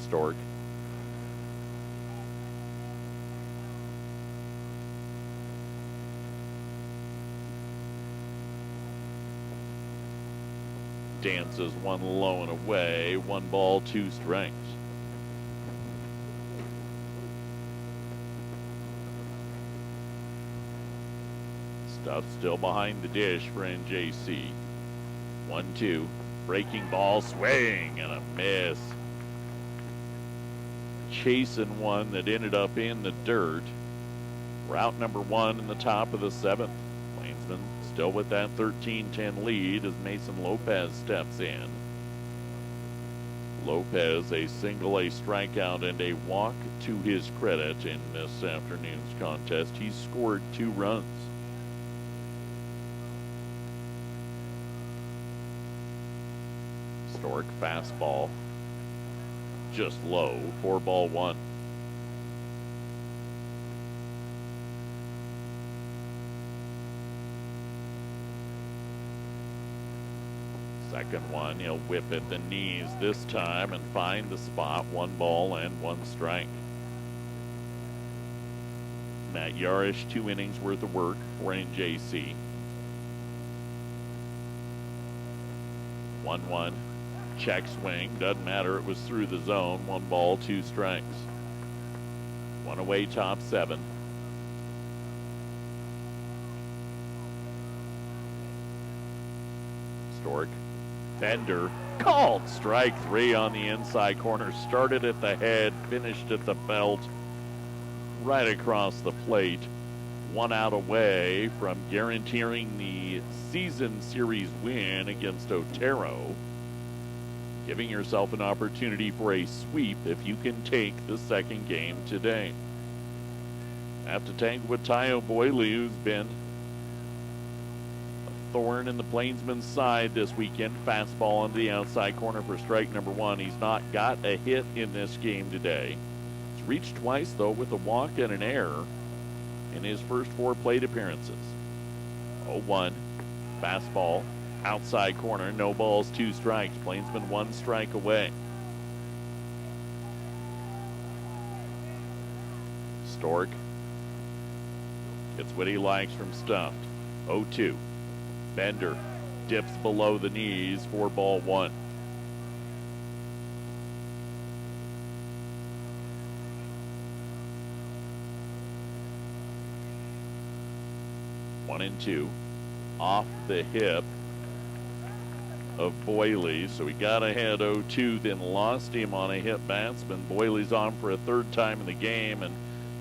Stork. Dances one low and away. 1 ball, 2 strikes. Stuff still behind the dish for NJC. 1-2. Breaking ball, swing, and a miss. Chasing one that ended up in the dirt. Route number 1 in the top of the 7th. Plainsman still with that 13-10 lead as Mason Lopez steps in. Lopez, a single, a strikeout, and a walk to his credit in this afternoon's contest. He's scored 2 runs. Stork fastball, just low, 4-1. Second one, he'll whip at the knees this time and find the spot. 1 ball and 1 strike. Matt Yarish, 2 innings worth of work for NJC. 1-1. Check swing, doesn't matter, it was through the zone. 1 ball, 2 strikes. 1 away, top 7. Stork Bender called strike three on the inside corner. Started at the head, finished at the belt, right across the plate. 1 out away from guaranteeing the season series win against Otero. Giving yourself an opportunity for a sweep if you can take the second game today. Have to tangle with Tayo Boyley, who's been a thorn in the Plainsman's side this weekend. Fastball into the outside corner for strike number one. He's not got a hit in this game today. He's reached twice, though, with a walk and an error in his first 4 plate appearances. 0-1. Fastball, outside corner, no balls, 2 strikes. Plainsman 1 strike away. Stork gets what he likes from Stuffed. 0-2. Bender dips below the knees for ball 1. One and two. Off the hip of Boyley. So he got ahead 0-2, then lost him on a hit batsman. Boyley's on for a 3rd time in the game, and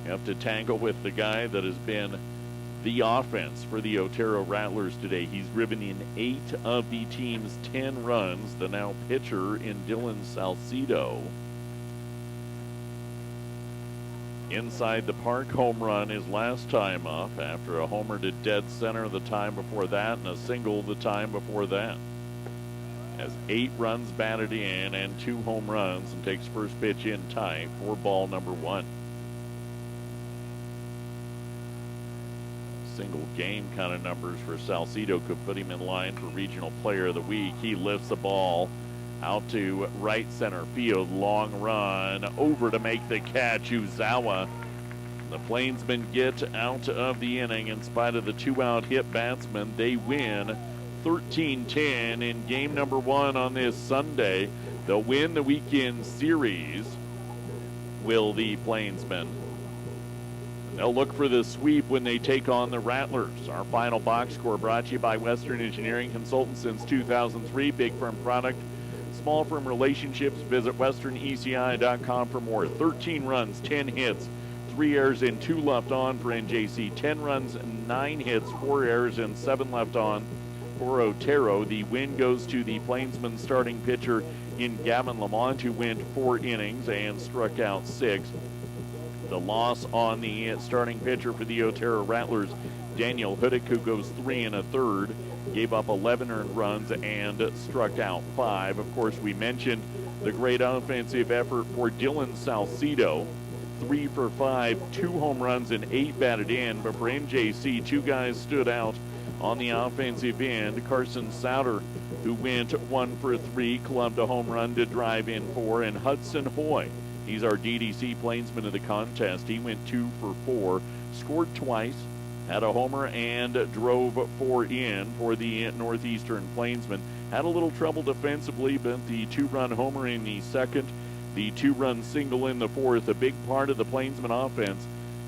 you have to tangle with the guy that has been the offense for the Otero Rattlers today. He's driven in 8 of the team's 10 runs. The now pitcher in Dylan Salcido. Inside the park home run his last time up after a homer to dead center the time before that and a single the time before that. Has 8 runs batted in and 2 home runs and takes first pitch in tight for ball number 1. Single game kind of numbers for Salcido could put him in line for Regional Player of the Week. He lifts the ball out to right center field. Long run over to make the catch. Uzawa. The Plainsmen get out of the inning in spite of the 2-out hit batsman. They win 13-10 in game number 1 on this Sunday. They'll win the weekend series, will the Plainsmen. They'll look for the sweep when they take on the Rattlers. Our final box score brought to you by Western Engineering Consultants since 2003. Big firm product, small firm relationships. Visit westerneci.com for more. 13 runs, 10 hits, 3 errors and 2 left on for NJC. 10 runs, 9 hits, 4 errors and 7 left on for Otero. The win goes to the Plainsman starting pitcher in Gavin Lamont, who went 4 innings and struck out 6. The loss on the starting pitcher for the Otero Rattlers, Daniel Hudick, who goes 3 1/3, gave up 11 earned runs and struck out 5. Of course, we mentioned the great offensive effort for Dylan Salcido. 3 for 5, 2 home runs and 8 batted in. But for NJC, 2 guys stood out on the offensive end. Carson Souter, who went 1 for 3, clubbed a home run to drive in 4, and Hudson Hoy. He's our DDC Plainsman of the contest. He went 2 for 4, scored twice, had a homer, and drove 4 in for the Northeastern Plainsmen. Had a little trouble defensively, but the 2-run homer in the second, the 2-run single in the fourth, a big part of the Plainsman offense.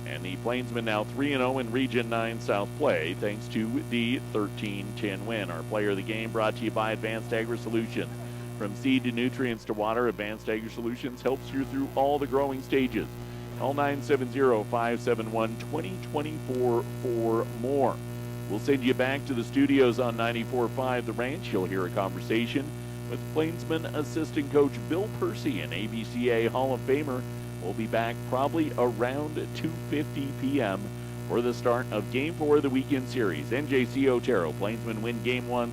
And the Plainsmen now 3-0 in Region 9 South play, thanks to the 13-10 win. Our player of the game brought to you by Advanced Agri Solutions. From seed to nutrients to water, Advanced Agri Solutions helps you through all the growing stages. Call 970-571-2024 for more. We'll send you back to the studios on 94.5 The Ranch. You'll hear a conversation with Plainsman assistant coach Bill Percy, an ABCA Hall of Famer. We'll be back probably around 2:50 p.m. for the start of Game 4 of the weekend series. NJC Otero. Plainsmen win Game 1.